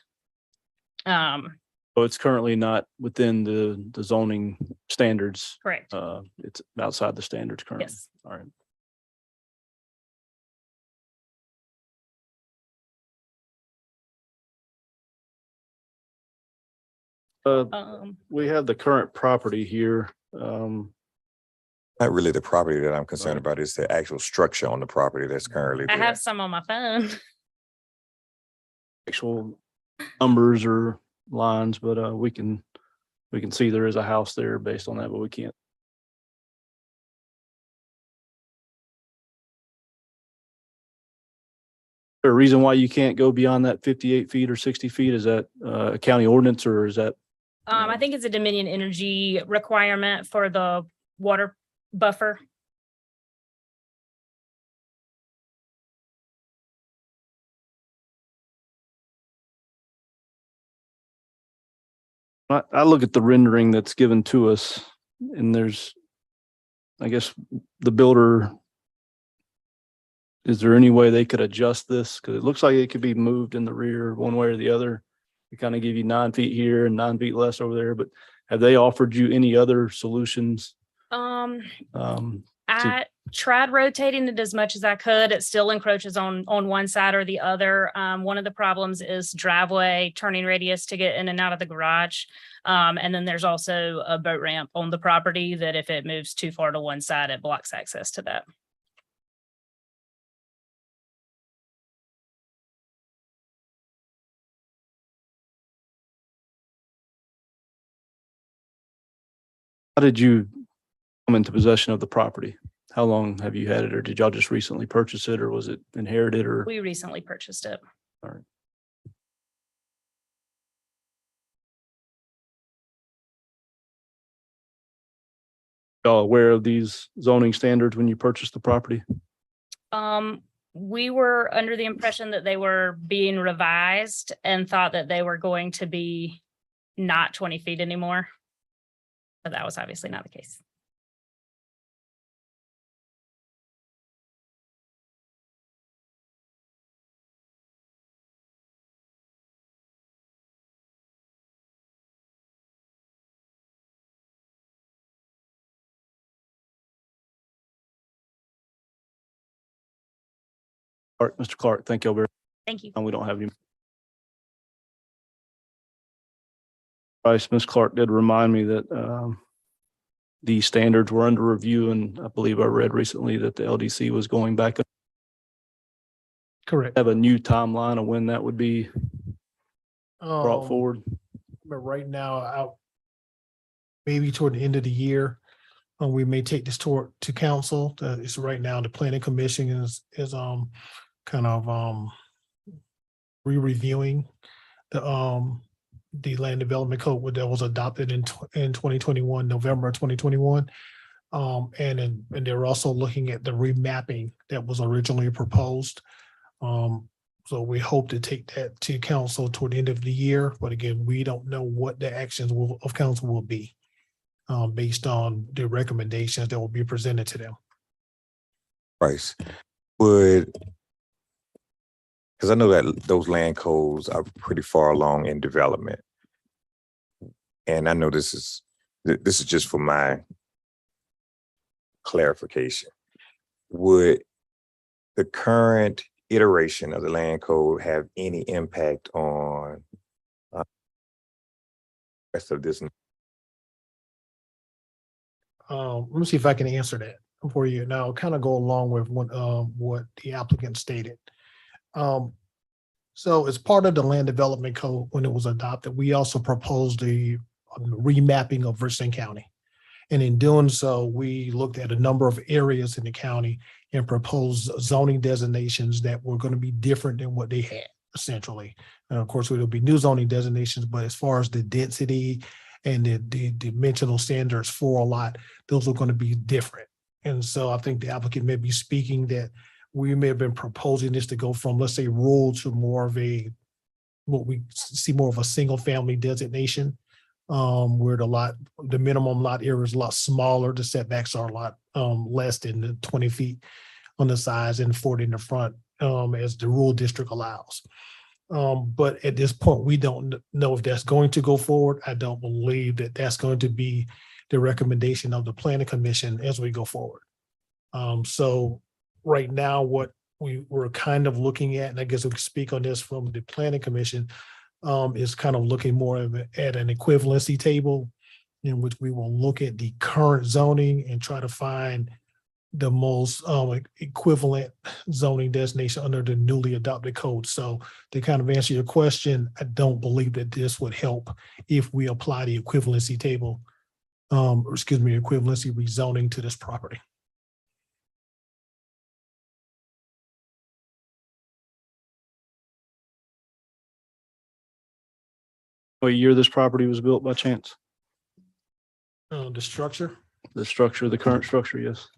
So So it's currently not within the zoning standards. Correct. It's outside the standards currently. Yes. All right. We have the current property here. Not really the property that I'm concerned Right. about, it's the actual structure on the property that's currently I there. have some on my phone. Actual numbers or lines, but we can see there is a house there based on that, but we can't. Is there a reason why you can't go beyond that 58 feet or 60 feet? Is that a county ordinance or is that? I think it's a Dominion Energy requirement for the water buffer. I look at the rendering that's given to us and there's, I guess, the builder. Is there any way they could adjust this? Because it looks like it could be moved in the rear one way or the other. We kind of give you 9 feet here and 9 feet less over there, but have they offered you any other solutions? I tried rotating it as much as I could. It still encroaches on one side or the other. One of the problems is driveway turning radius to get in and out of the garage. And then there's also a boat ramp on the property that if it moves too far to one side, it blocks access to that. How did you come into possession of the property? How long have you had it, or did y'all just recently purchase it, or was it inherited, or? We recently purchased it. All right. Y'all aware of these zoning standards when you purchased the property? We were under the impression that they were being revised and thought that they were going to be not 20 feet anymore. But that was obviously not the case. Mr. Clark, thank you very Thank you. much. We don't have any. Ms. Clark did remind me that the standards were under review, and I believe I read recently that the LDC was going back. Correct. Have a new timeline of when that would be brought forward. But right now, maybe toward the end of the year, we may take this to council. It's right now, the planning commission is kind of re-reviewing the land development code that was adopted in 2021, November of 2021. And they're also looking at the remapping that was originally proposed. So we hope to take that to council toward the end of the year. But again, we don't know what the actions of council will be based on the recommendations that will be presented to them. Price because I know that those land codes are pretty far along in development. And I know this is just for my clarification. Would the current iteration of the land code have any impact on rest of this? Let me see if I can answer that for you. Now, kind of go along with what the applicant stated. So as part of the land development code, when it was adopted, we also proposed the remapping of Richland County. And in doing so, we looked at a number of areas in the county and proposed zoning designations that were going to be different than what they had essentially. And of course, there'll be new zoning designations, but as far as the density and the dimensional standards for a lot, those are going to be different. And so I think the applicant may be speaking that we may have been proposing this to go from, let's say, rural to more of what we see more of a single family designation, where the minimum lot area is a lot smaller. The setbacks are a lot less than the 20 feet on the sides and 40 in the front, as the rural district allows. But at this point, we don't know if that's going to go forward. I don't believe that that's going to be the recommendation of the planning commission as we go forward. So right now, what we were kind of looking at, and I guess we can speak on this from the planning commission, is kind of looking more at an equivalency table in which we will look at the current zoning and try to find the most equivalent zoning designation under the newly adopted code. So to kind of answer your question, I don't believe that this would help if we apply the equivalency table, or excuse me, equivalency rezoning to this property. What year this property was built by chance? The structure, The structure, the current structure, yes.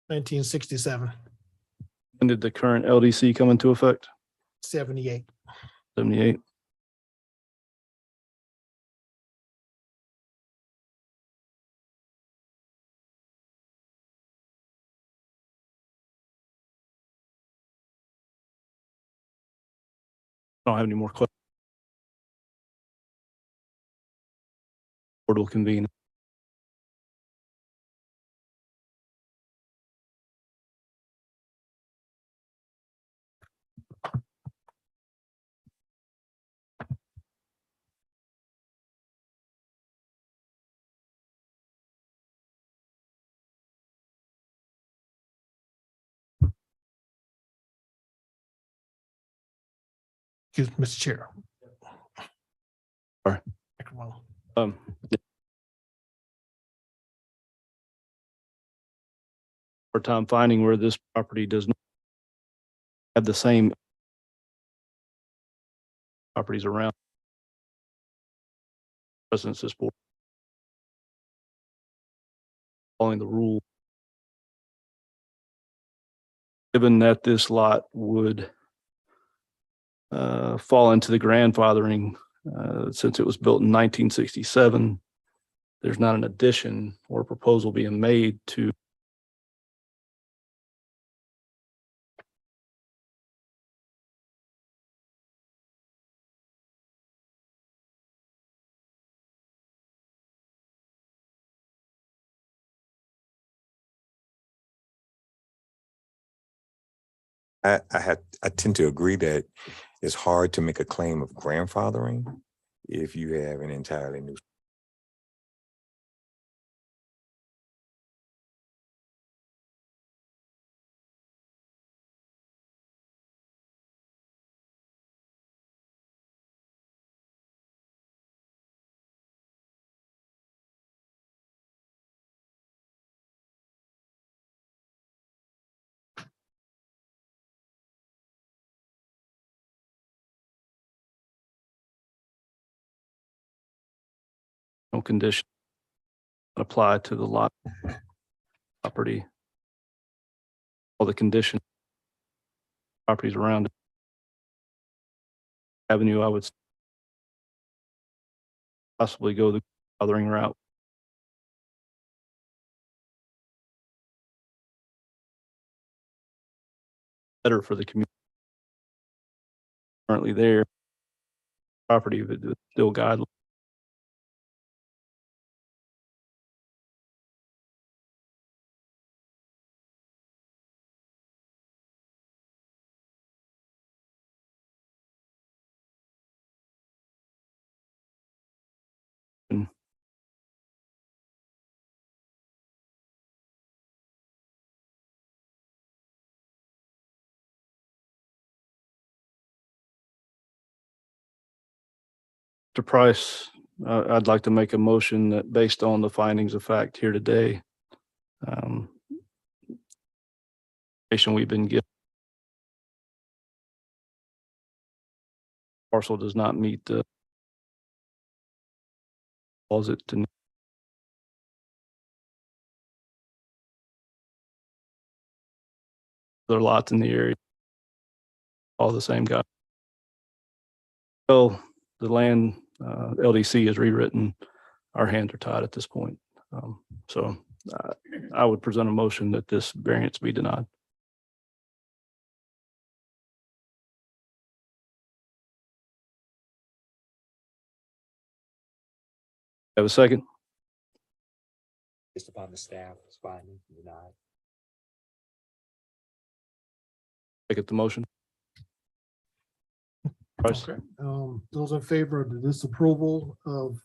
nineteen 67, When did the current LDC come into effect? 78. 78. I don't have any more questions. Board will convene. Excuse me, Mr. Chair. Sorry. Microphone. Hard time finding where this property does not have the same properties around. Residents this board. Following the rule. Given that this lot would fall into the grandfathering, since it was built in 1967, there's not an addition or proposal being made to I tend to agree that it's hard to make a claim of grandfathering if you have an entirely new. no condition apply to the lot property. All the condition properties around it. Avenue, I would possibly go the othering route. Better for the community. Currently there. Property, but still guidelines. Mr. Price, I'd like to make a motion that based on the findings of fact here today, information we've been given, parcel does not meet the calls it to other lots in the area, all the same guy. So the land LDC is rewritten, our hands are tied at this point. So I would present a motion that this variance be denied. Have a second? Based upon the staff's finding, denied. Second the motion. Price? Okay, those in favor of the disapproval of,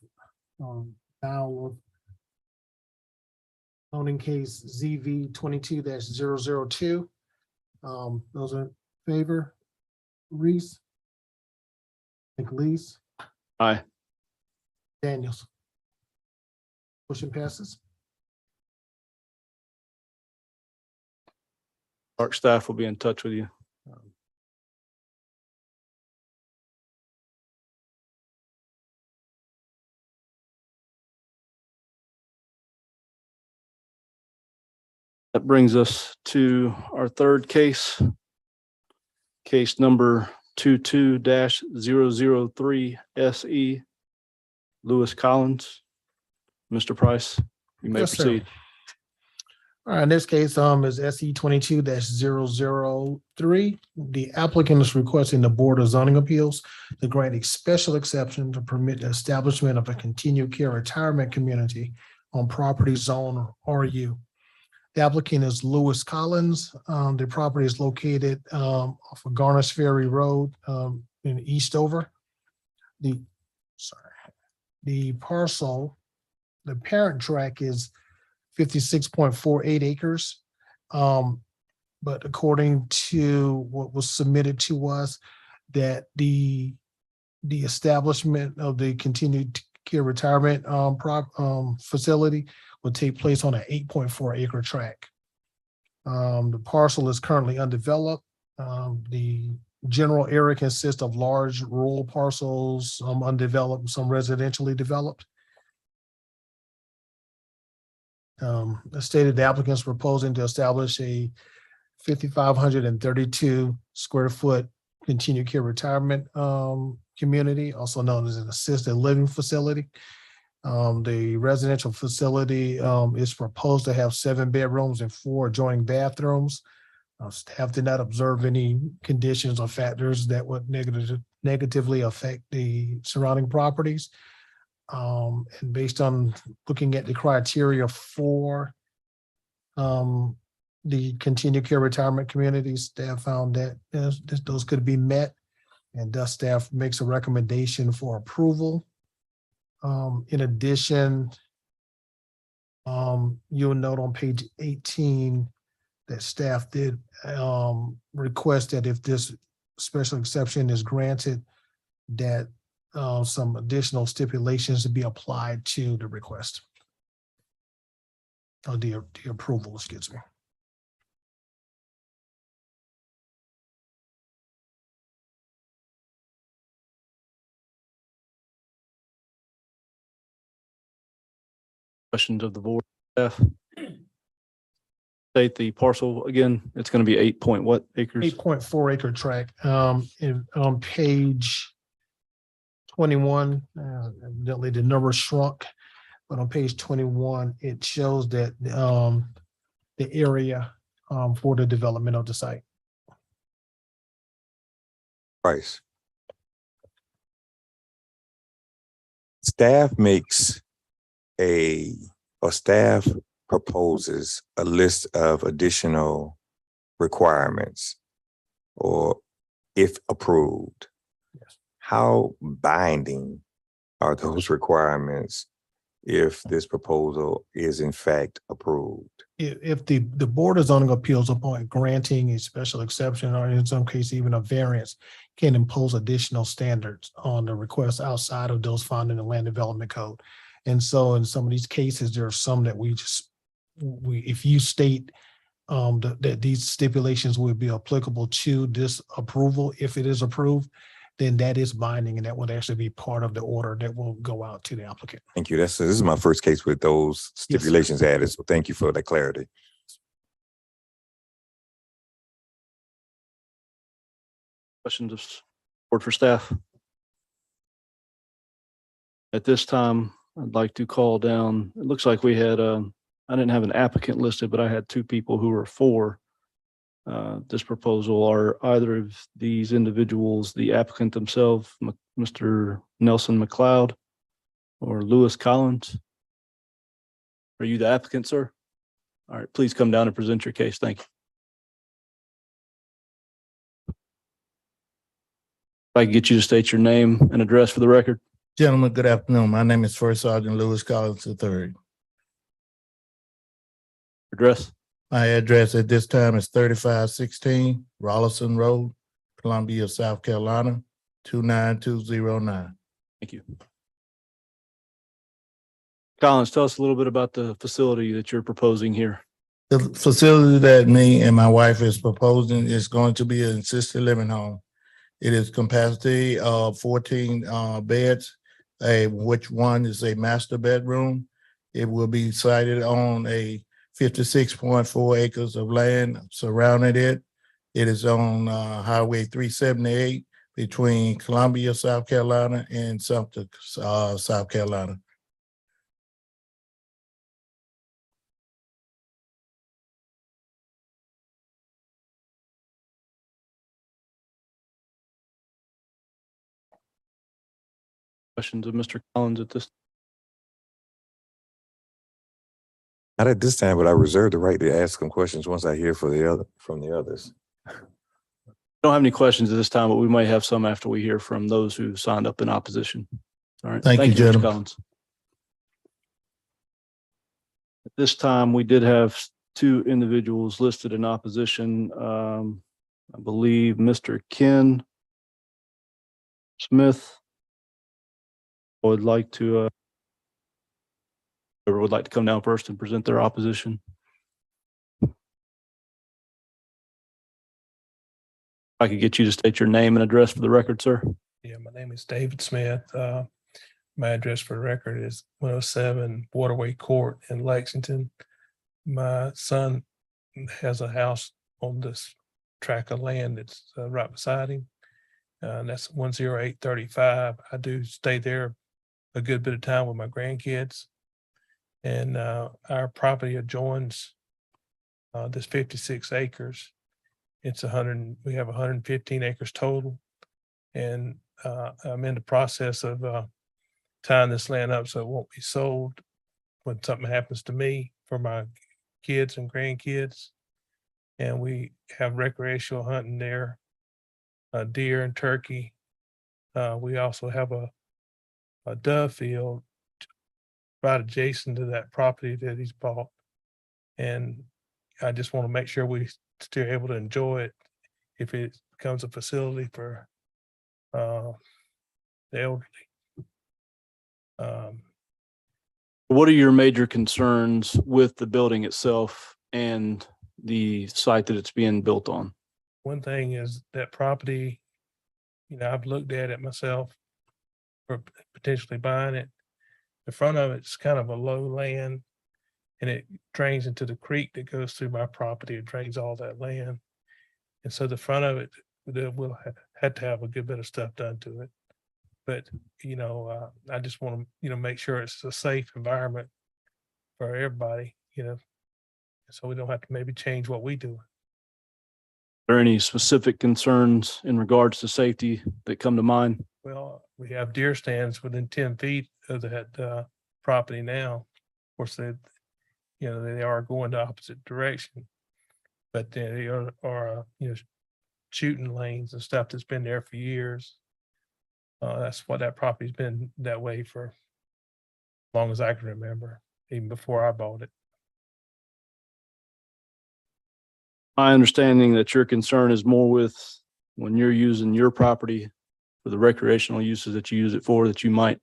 now of zoning case ZV 22-002. Those in favor, Reese? McLeese, Aye. Daniels. Motion passes. Park staff will be in touch with you. That brings us to our third case. Case number 22-003 SE. Lewis Collins. Mr. Price, you may Yes, sir. proceed. All right, in this case, is SE 22-003. The applicant is requesting the Board of Zoning Appeals to grant a special exception to permit the establishment of a continued care retirement community on property zone RU. The applicant is Lewis Collins. The property is located off of Garnish Ferry Road in Eastover. The parcel, the parent tract is 56.48 acres. But according to what was submitted to us, that the establishment of the continued care retirement facility will take place on an 8.4 acre tract. The parcel is currently undeveloped. The general area consists of large rural parcels, some undeveloped, some residentially developed. As stated, the applicant's proposing to establish a 5,532 square foot continued care retirement community, also known as an assisted living facility. The residential facility is proposed to have 7 bedrooms and 4 adjoining bathrooms. Staff did not observe any conditions or factors that would negatively affect the surrounding properties. And based on looking at the criteria for the continued care retirement communities, staff found that those could be met, and thus staff makes a recommendation for approval. In addition, you'll note on page 18 that staff did request that if this special exception is granted, that some additional stipulations to be applied to the request. Or the approval, excuse me. Questions of the board staff? State the parcel again. It's going to be 8 point what acres? 8.4 acre tract. On page 21, evidently the number shrunk, but on page 21, it shows that the area for the development of the site. Price. Staff makes staff proposes a list of additional requirements, or if approved. Yes. How binding are those requirements if this proposal is in fact approved? If the Board of Zoning Appeals, upon granting a special exception, or in some cases even a variance, can impose additional standards on the request outside of those found in the Land Development Code. And so in some of these cases, there are some that if you state that these stipulations would be applicable to this approval, if it is approved, then that is binding, and that would actually be part of the order that will go out to the applicant. Thank you. This is my first case with those stipulations added, so thank you for that clarity. Questions of board for staff? At this time, I'd like to call down, it looks like we had, I didn't have an applicant listed, but I had two people who were for this proposal. Are either of these individuals the applicant themselves, Mr. Nelson McLeod or Lewis Collins? Are you the applicant, sir? All right, please come down and present your case. Thank you. If I can get you to state your name and address for the record. Gentlemen, good afternoon. My name is First Sergeant Lewis Collins III. Address. My address at this time is 3516 Rollison Road, Columbia, South Carolina, 29209. Thank you. Collins, tell us a little bit about the facility that you're proposing here. The facility that me and my wife is proposing is going to be an assisted living home. It is capacity of 14 beds, which one is a master bedroom. It will be sited on a 56.4 acres of land surrounding it. It is on Highway 378 between Columbia, South Carolina and Sumter, South Carolina. Questions of Mr. Collins at this? Not at this time, but I reserve the right to ask them questions once I hear from the others. Don't have any questions at this time, but we might have some after we hear from those who signed up in opposition. All right. Thank you, Mr. gentlemen. Collins. At this time, we did have two individuals listed in opposition. I believe Mr. Ken Smith would like to whoever would like to come down first and present their opposition. If I could get you to state your name and address for the record, sir. Yeah, my name is David Smith. My address for the record is 107 Waterway Court in Lexington. My son has a house on this tract of land that's right beside him. That's 10835. I do stay there a good bit of time with my grandkids. And our property adjoins this 56 acres. It's we have 115 acres total. And I'm in the process of tying this land up so it won't be sold when something happens to me for my kids and grandkids. And we have recreational hunting there, deer and turkey. We also have a dove field right adjacent to that property that he's bought. And I just want to make sure we still able to enjoy it if it becomes a facility for the elderly. What are your major concerns with the building itself and the site that it's being built on? One thing is that property, I've looked at it myself for potentially buying it. The front of it's kind of a low land and it drains into the creek that goes through my property. It drains all that land. And so the front of it will have to have a good bit of stuff done to it. But, I just want to, make sure it's a safe environment for everybody, so we don't have to maybe change what we do. Are there any specific concerns in regards to safety that come to mind? Well, we have deer stands within 10 feet of that property now. Of course, they are going the opposite direction, but they are shooting lanes and stuff that's been there for years. That's why that property's been that way for as long as I can remember, even before I bought it. My understanding that your concern is more with when you're using your property for the recreational uses that you use it for, that you might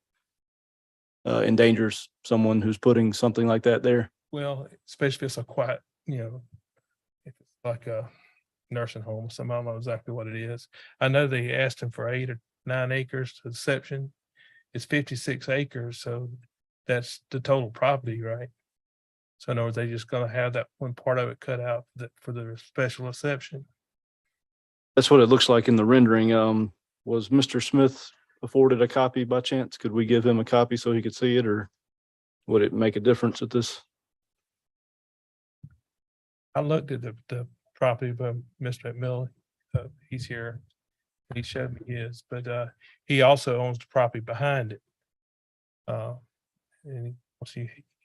endanger someone who's putting something like that there. Well, especially if it's a quiet, if it's like a nursing home or something, I don't know exactly what it is. I know they asked him for 8 or 9 acres to exception. It's 56 acres, so that's the total property, right? So in other words, they just gonna have that one part of it cut out for the special exception. That's what it looks like in the rendering. Was Mr. Smith afforded a copy by chance? Could we give him a copy so he could see it, or would it make a difference at this? I looked at the property by Mr. McMillan. He's here. He showed me his, but he also owns the property behind it. And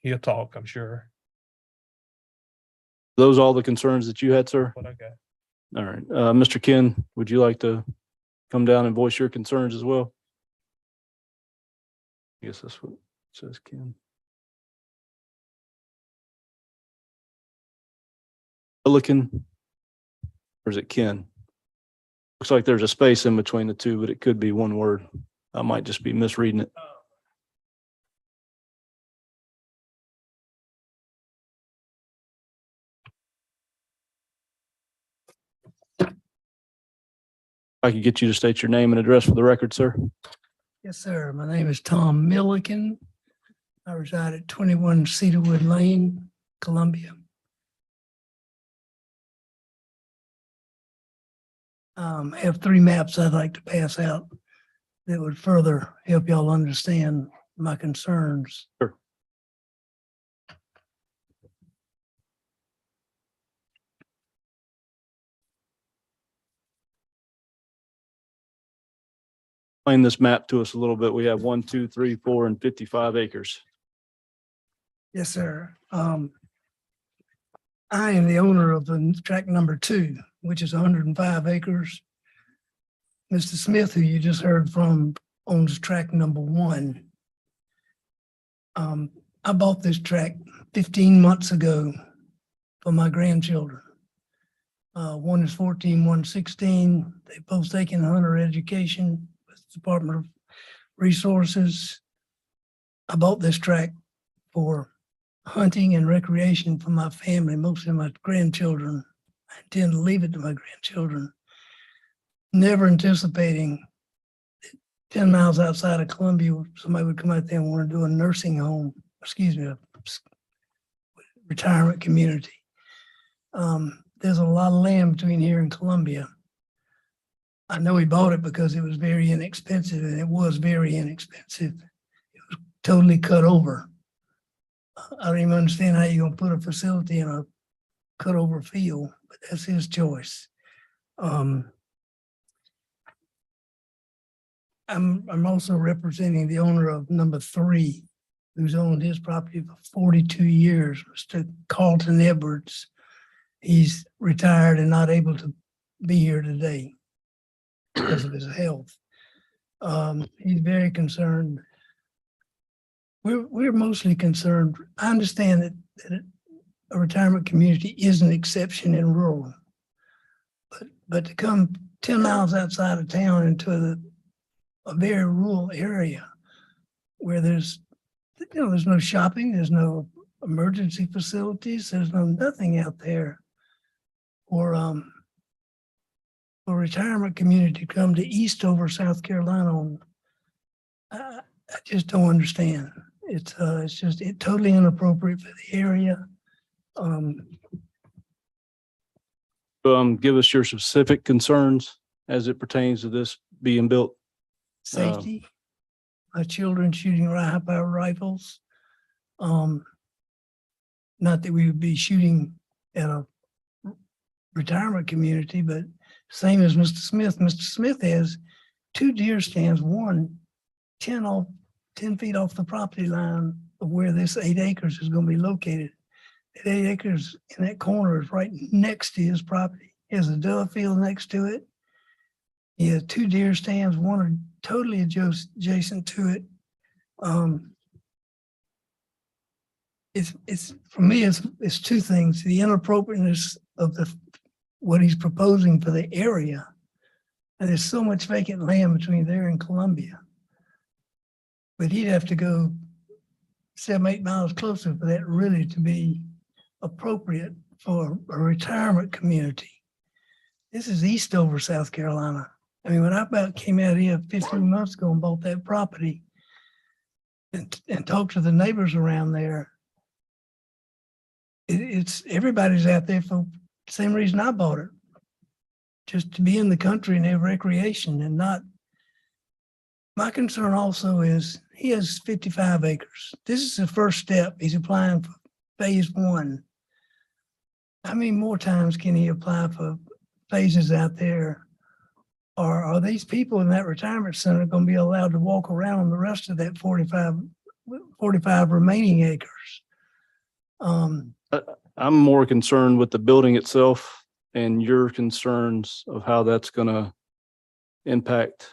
he'll talk, I'm sure, Those all the concerns that you had, sir? what I got. All right, Mr. Ken, would you like to come down and voice your concerns as well? I guess that's what it says, Ken. Milliken, or is it Ken? Looks like there's a space in between the two, but it could be one word. I might just be misreading it. I could get you to state your name and address for the record, sir. Yes, sir. My name is Tom Milliken. I reside at 21 Cedarwood Lane, Columbia. I have 3 maps I'd like to pass out that would further help y'all understand my concerns. Sure. Explain this map to us a little bit. We have 1, 2, 3, 4, and 55 acres. Yes, sir. I am the owner of the tract number 2, which is 105 acres. Mr. Smith, who you just heard from, owns tract number 1. I bought this tract 15 months ago for my grandchildren. One is 14, one's 16. They both taken hunter education with the Department of Resources. I bought this tract for hunting and recreation for my family, mostly my grandchildren. I intend to leave it to my grandchildren, never anticipating 10 miles outside of Columbia, somebody would come out there and want to do a nursing home, a retirement community. There's a lot of land between here and Columbia. I know he bought it because it was very inexpensive, and it was very inexpensive. It was totally cut over. I don't even understand how you're gonna put a facility in a cut over field, but that's his choice. I'm also representing the owner of number 3, who's owned his property for 42 years, Mr. Carlton Edwards. He's retired and not able to be here today because of his health. He's very concerned. We're mostly concerned. I understand that a retirement community is an exception in rural, but to come 10 miles outside of town into a very rural area where there's no shopping, there's no emergency facilities, there's nothing out there for a retirement community to come to Eastover, South Carolina. I just don't understand. It's just totally inappropriate for the area. Give us your specific concerns as it pertains to this being built. Safety, my children shooting high-power rifles. Not that we would be shooting at a retirement community, but same as Mr. Smith. Mr. Smith has 2 deer stands, one 10 feet off the property line of where this 8 acres is going to be located. That 8 acres in that corner is right next to his property. He has a dove field next to it. He has 2 deer stands, one are totally adjacent to it. It's for me, it's 2 things: the inappropriateness of what he's proposing for the area, and there's so much vacant land between there and Columbia. But he'd have to go 7, 8 miles closer for that really to be appropriate for a retirement community. This is Eastover, South Carolina. I mean, when I about came out here 15 months ago and bought that property and talked to the neighbors around there, it's everybody's out there for the same reason I bought it, just to be in the country and have recreation and not My concern also is he has 55 acres. This is the first step. He's applying for phase one. How many more times can he apply for phases out there? Or are these people in that retirement center going to be allowed to walk around the rest of that 45 remaining acres? I'm more concerned with the building itself and your concerns of how that's gonna impact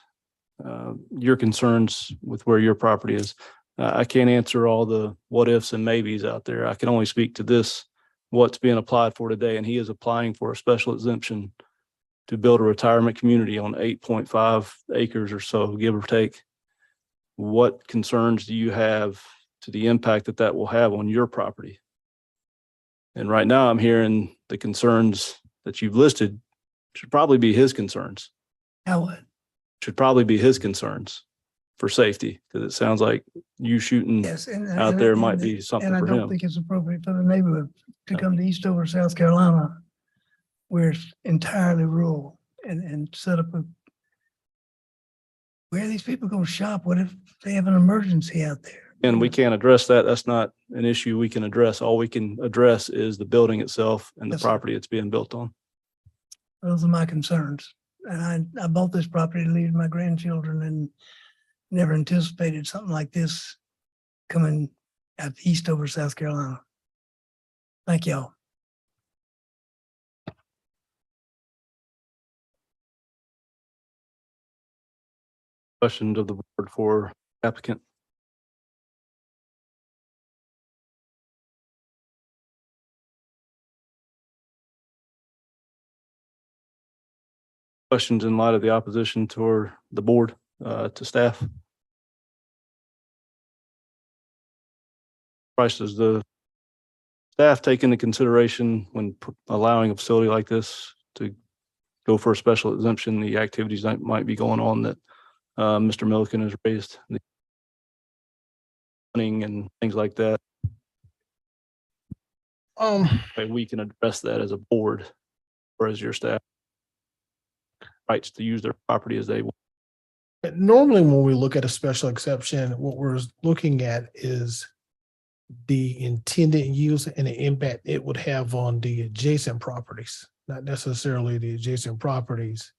your concerns with where your property is. I can't answer all the what ifs and maybes out there. I can only speak to this, what's being applied for today, and he is applying for a special exemption to build a retirement community on 8.5 acres or so, give or take. What concerns do you have to the impact that that will have on your property? And right now I'm hearing the concerns that you've listed should probably be his concerns, How would? should probably be his concerns for safety, because it sounds like you shooting Yes. out there might be something And I for don't him. think it's appropriate for the neighborhood to No. come to Eastover, South Carolina, where it's entirely rural and set up where are these people going to shop? What if they have an emergency out there? And we can't address that. That's not an issue we can address. All we can address is the building itself and the Yes, sir. property it's being built on. Those are my concerns. And I bought this property to leave my grandchildren and never anticipated something like this coming out Eastover, South Carolina. Thank y'all. Questions of the board for applicant? Questions in light of the opposition toward the board, to staff? Price, does the staff take into consideration when allowing a facility like this to go for a special exemption, the activities that might be going on that Mr. Milliken has raised, the hunting and things like that? Maybe we can address that as a board or as your staff rights to use their property as they want. Normally, when we look at a special exception, what we're looking at is the intended use and the impact it would have on the adjacent properties, not necessarily the adjacent properties.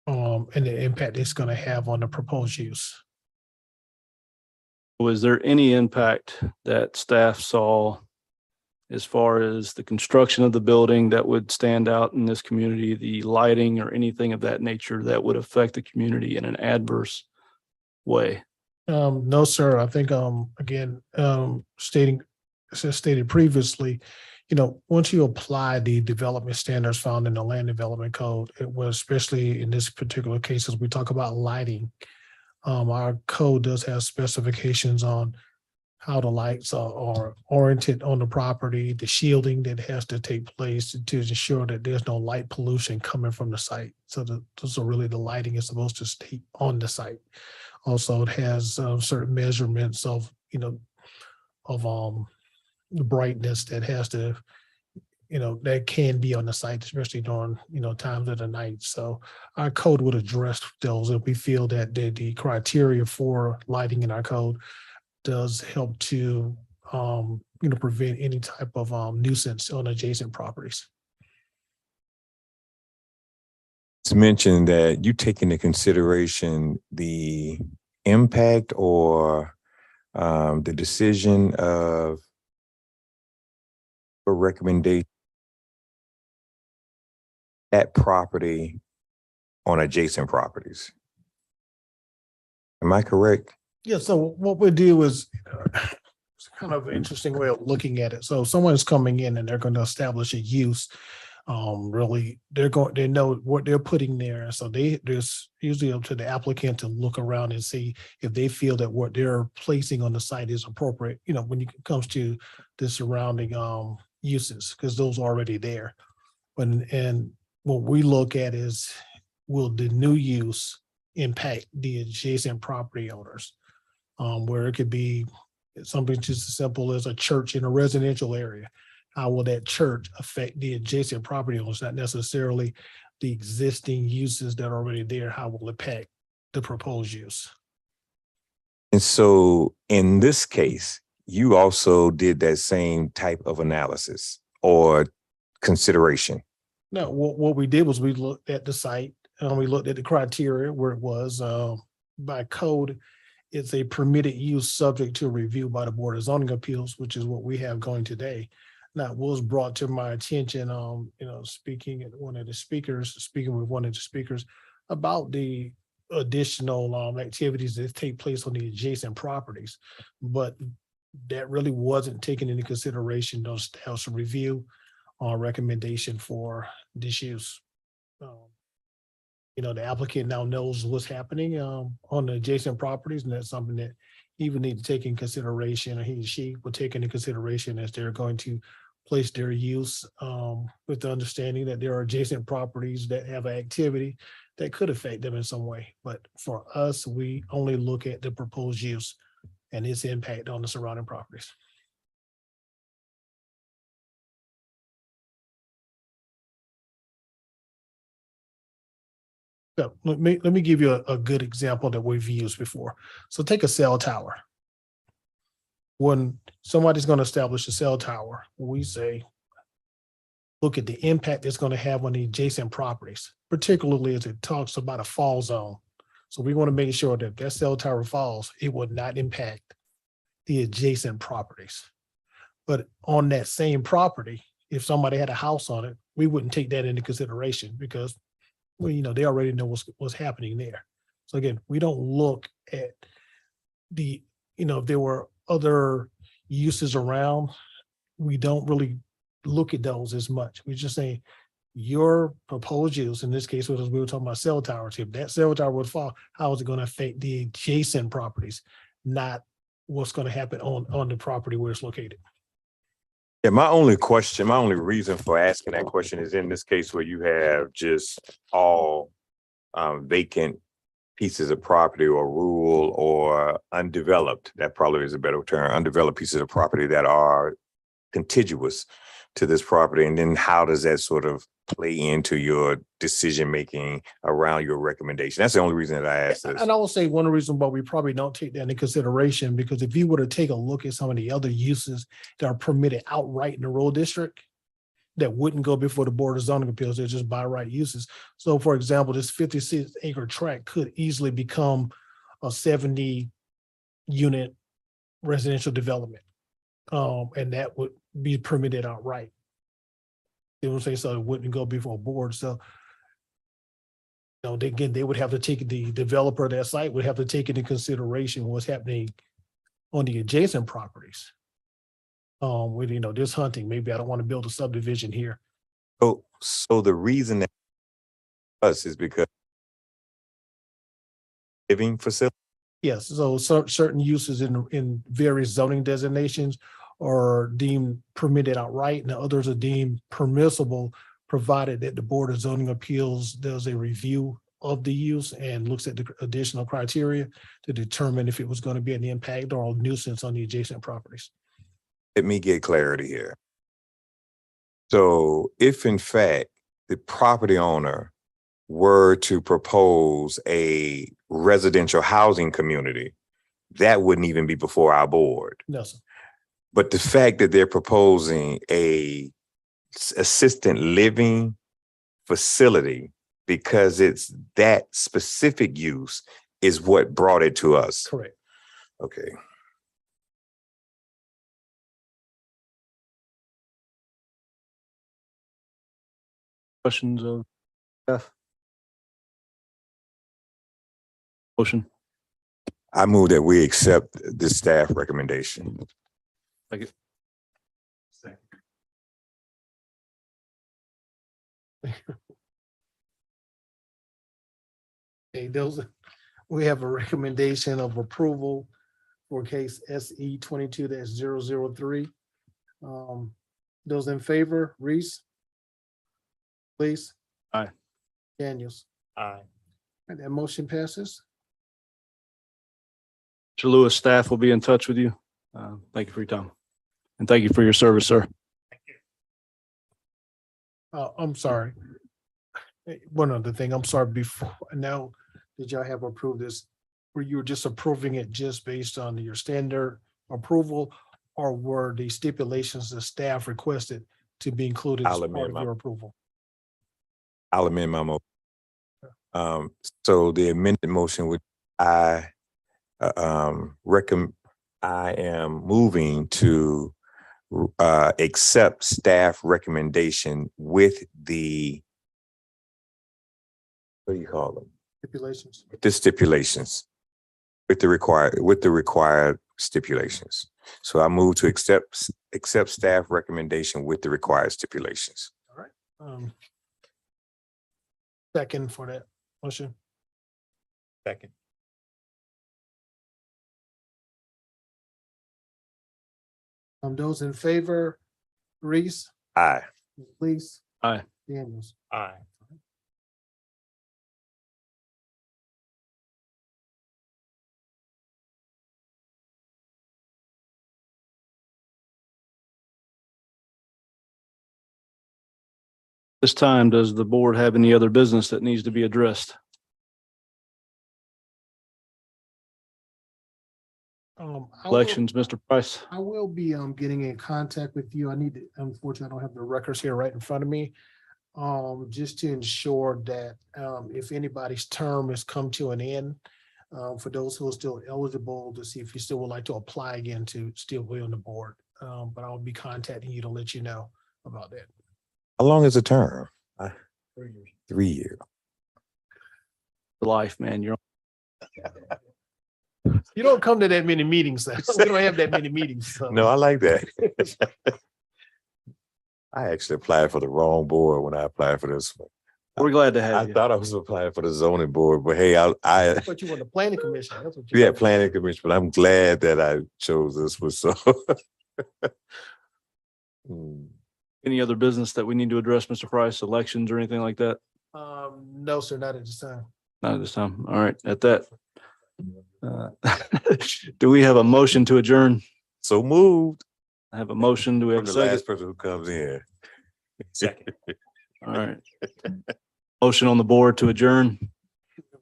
And the impact it's going to have on the proposed use. Was there any impact that staff saw as far as the construction of the building that would stand out in this community, the lighting or anything of that nature that would affect the community in an adverse way? No, sir. I think, again, stated previously, once you apply the development standards found in the land development code, it was especially in this particular case, as we talk about lighting, our code does have specifications on how the lights are oriented on the property, the shielding that has to take place to ensure that there's no light pollution coming from the site. So really the lighting is supposed to stay on the site. Also, it has certain measurements of, the brightness that has to, that can be on the site, especially during, times of the night. So our code would address those if we feel that the criteria for lighting in our code does help to, prevent any type of nuisance on adjacent properties. It's mentioned that you take into consideration the impact or the decision of a recommendation at property on adjacent properties. Am I correct? Yeah, so what we do is it's kind of an interesting way of looking at it. So if someone is coming in and they're going to establish a use, really they know what they're putting there. So there's usually up to the applicant to look around and see if they feel that what they're placing on the site is appropriate, when it comes to the surrounding uses, because those are already there. And what we look at is, will the new use impact the adjacent property owners? Where it could be something just as simple as a church in a residential area. How will that church affect the adjacent property owners? Not necessarily the existing uses that are already there. How will it impact the proposed use. And so in this case, you also did that same type of analysis or consideration. No, what we did was we looked at the site and we looked at the criteria where it was, by code. It's a permitted use subject to review by the Board of Zoning Appeals, which is what we have going today. Now, it was brought to my attention, speaking with one of the speakers about the additional activities that take place on the adjacent properties. But that really wasn't taken into consideration, those staff's review or recommendation for this use. The applicant now knows what's happening on the adjacent properties, and that's something that he would need to take in consideration, or he or she will take into consideration as they're going to place their use, with the understanding that there are adjacent properties that have activity that could affect them in some way. But for us, we only look at the proposed use and its impact on the surrounding properties. So let me give you a good example that we've used before. So take a cell tower. When somebody's going to establish a cell tower, we say, look at the impact it's going to have on the adjacent properties, particularly as it talks about a fall zone. So we want to make sure that that cell tower falls, it would not impact the adjacent properties. But on that same property, if somebody had a house on it, we wouldn't take that into consideration because, well, they already know what's happening there. So again, we don't look at if there were other uses around, we don't really look at those as much. We just say your proposed use, in this case, we were talking about cell towers. If that cell tower would fall, how is it going to affect the adjacent properties, not what's going to happen on the property where it's located? Yeah, my only reason for asking that question is in this case where you have just all vacant pieces of property or rural or undeveloped, that probably is a better term, undeveloped pieces of property that are contiguous to this property. And then how does that sort of play into your decision-making around your recommendation? That's the only reason that I asked this. And I will say one reason why we probably don't take that into consideration, because if you were to take a look at some of the other uses that are permitted outright in the rural district, that wouldn't go before the Board of Zoning Appeals, they're just by right uses. So for example, this 56-acre tract could easily become a 70-unit residential development. And that would be permitted outright. They would say so it wouldn't go before a board. So they would have to take, the developer of that site would have to take into consideration what's happening on the adjacent properties. With this hunting, maybe I don't want to build a subdivision here. So the reason that us is because living facility. Yes, so certain uses in various zoning designations are deemed permitted outright, and others are deemed permissible, provided that the Board of Zoning Appeals does a review of the use and looks at the additional criteria to determine if it was going to be an impact or a nuisance on the adjacent properties. Let me get clarity here. So if in fact the property owner were to propose a residential housing community, that wouldn't even be before our board. No, sir. But the fact that they're proposing a assisted living facility, because it's that specific use, is what brought it to us. Correct. Okay. Questions of staff? Motion. I move that we accept the staff recommendation. Thank you. Okay, we have a recommendation of approval for case SE 22-003. Those in favor, Reese? Please. Aye. Daniels. Aye. And that motion passes. Mr. Lewis, staff will be in touch with you. Thank you for your time. And thank you for your service, sir. I'm sorry. One other thing, I'm sorry, before, now did y'all have approved this? Were you just approving it just based on your standard approval? Or were the stipulations the staff requested to be included as I'll part amend of my- your approval? I'll amend my motion. So the amended motion would, I am moving to accept staff recommendation with the, what do you call them? Stipulations. The stipulations, with the required stipulations. So I move to accept staff recommendation with the required stipulations. Second for that motion. Second. Those in favor, Reese, Aye. please. Aye. Daniels. Aye. This time, does the board have any other business that needs to be addressed? I will- Elections, Mr. Price? I will be getting in contact with you. I need to, unfortunately, I don't have the records here right in front of me. Just to ensure that if anybody's term has come to an end, for those who are still eligible, to see if you still would like to apply again to still be on the board. But I'll be contacting you to let you know about that. How long is the term? 3 years. 3 years. Life, man, you're. You don't come to that many meetings, though. We don't have that many meetings. So. No, I like that. I actually applied for the wrong board when I applied for this one. We're glad to I have you. thought I was applying for the zoning board, but hey, I But you want the planning commission. That's what you. yeah, want. planning commission, but I'm glad that I chose this one, so. Hmm. Any other business that we need to address, Mr. Price, elections or anything like that? No, sir, not at this time. Not at this time. All right, at that. Do we have a motion to adjourn? So moved I have a motion. Do we have from a the second? last person who comes in. Second. All right. Motion on the board to adjourn.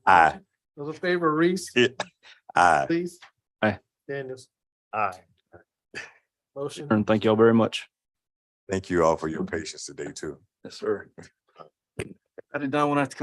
Aye. Those in favor, Reese, Aye. please. Aye. Daniels, Aye. motion. And thank you all very much. Thank you all for your patience today too. Yes, sir. I did not want to have to come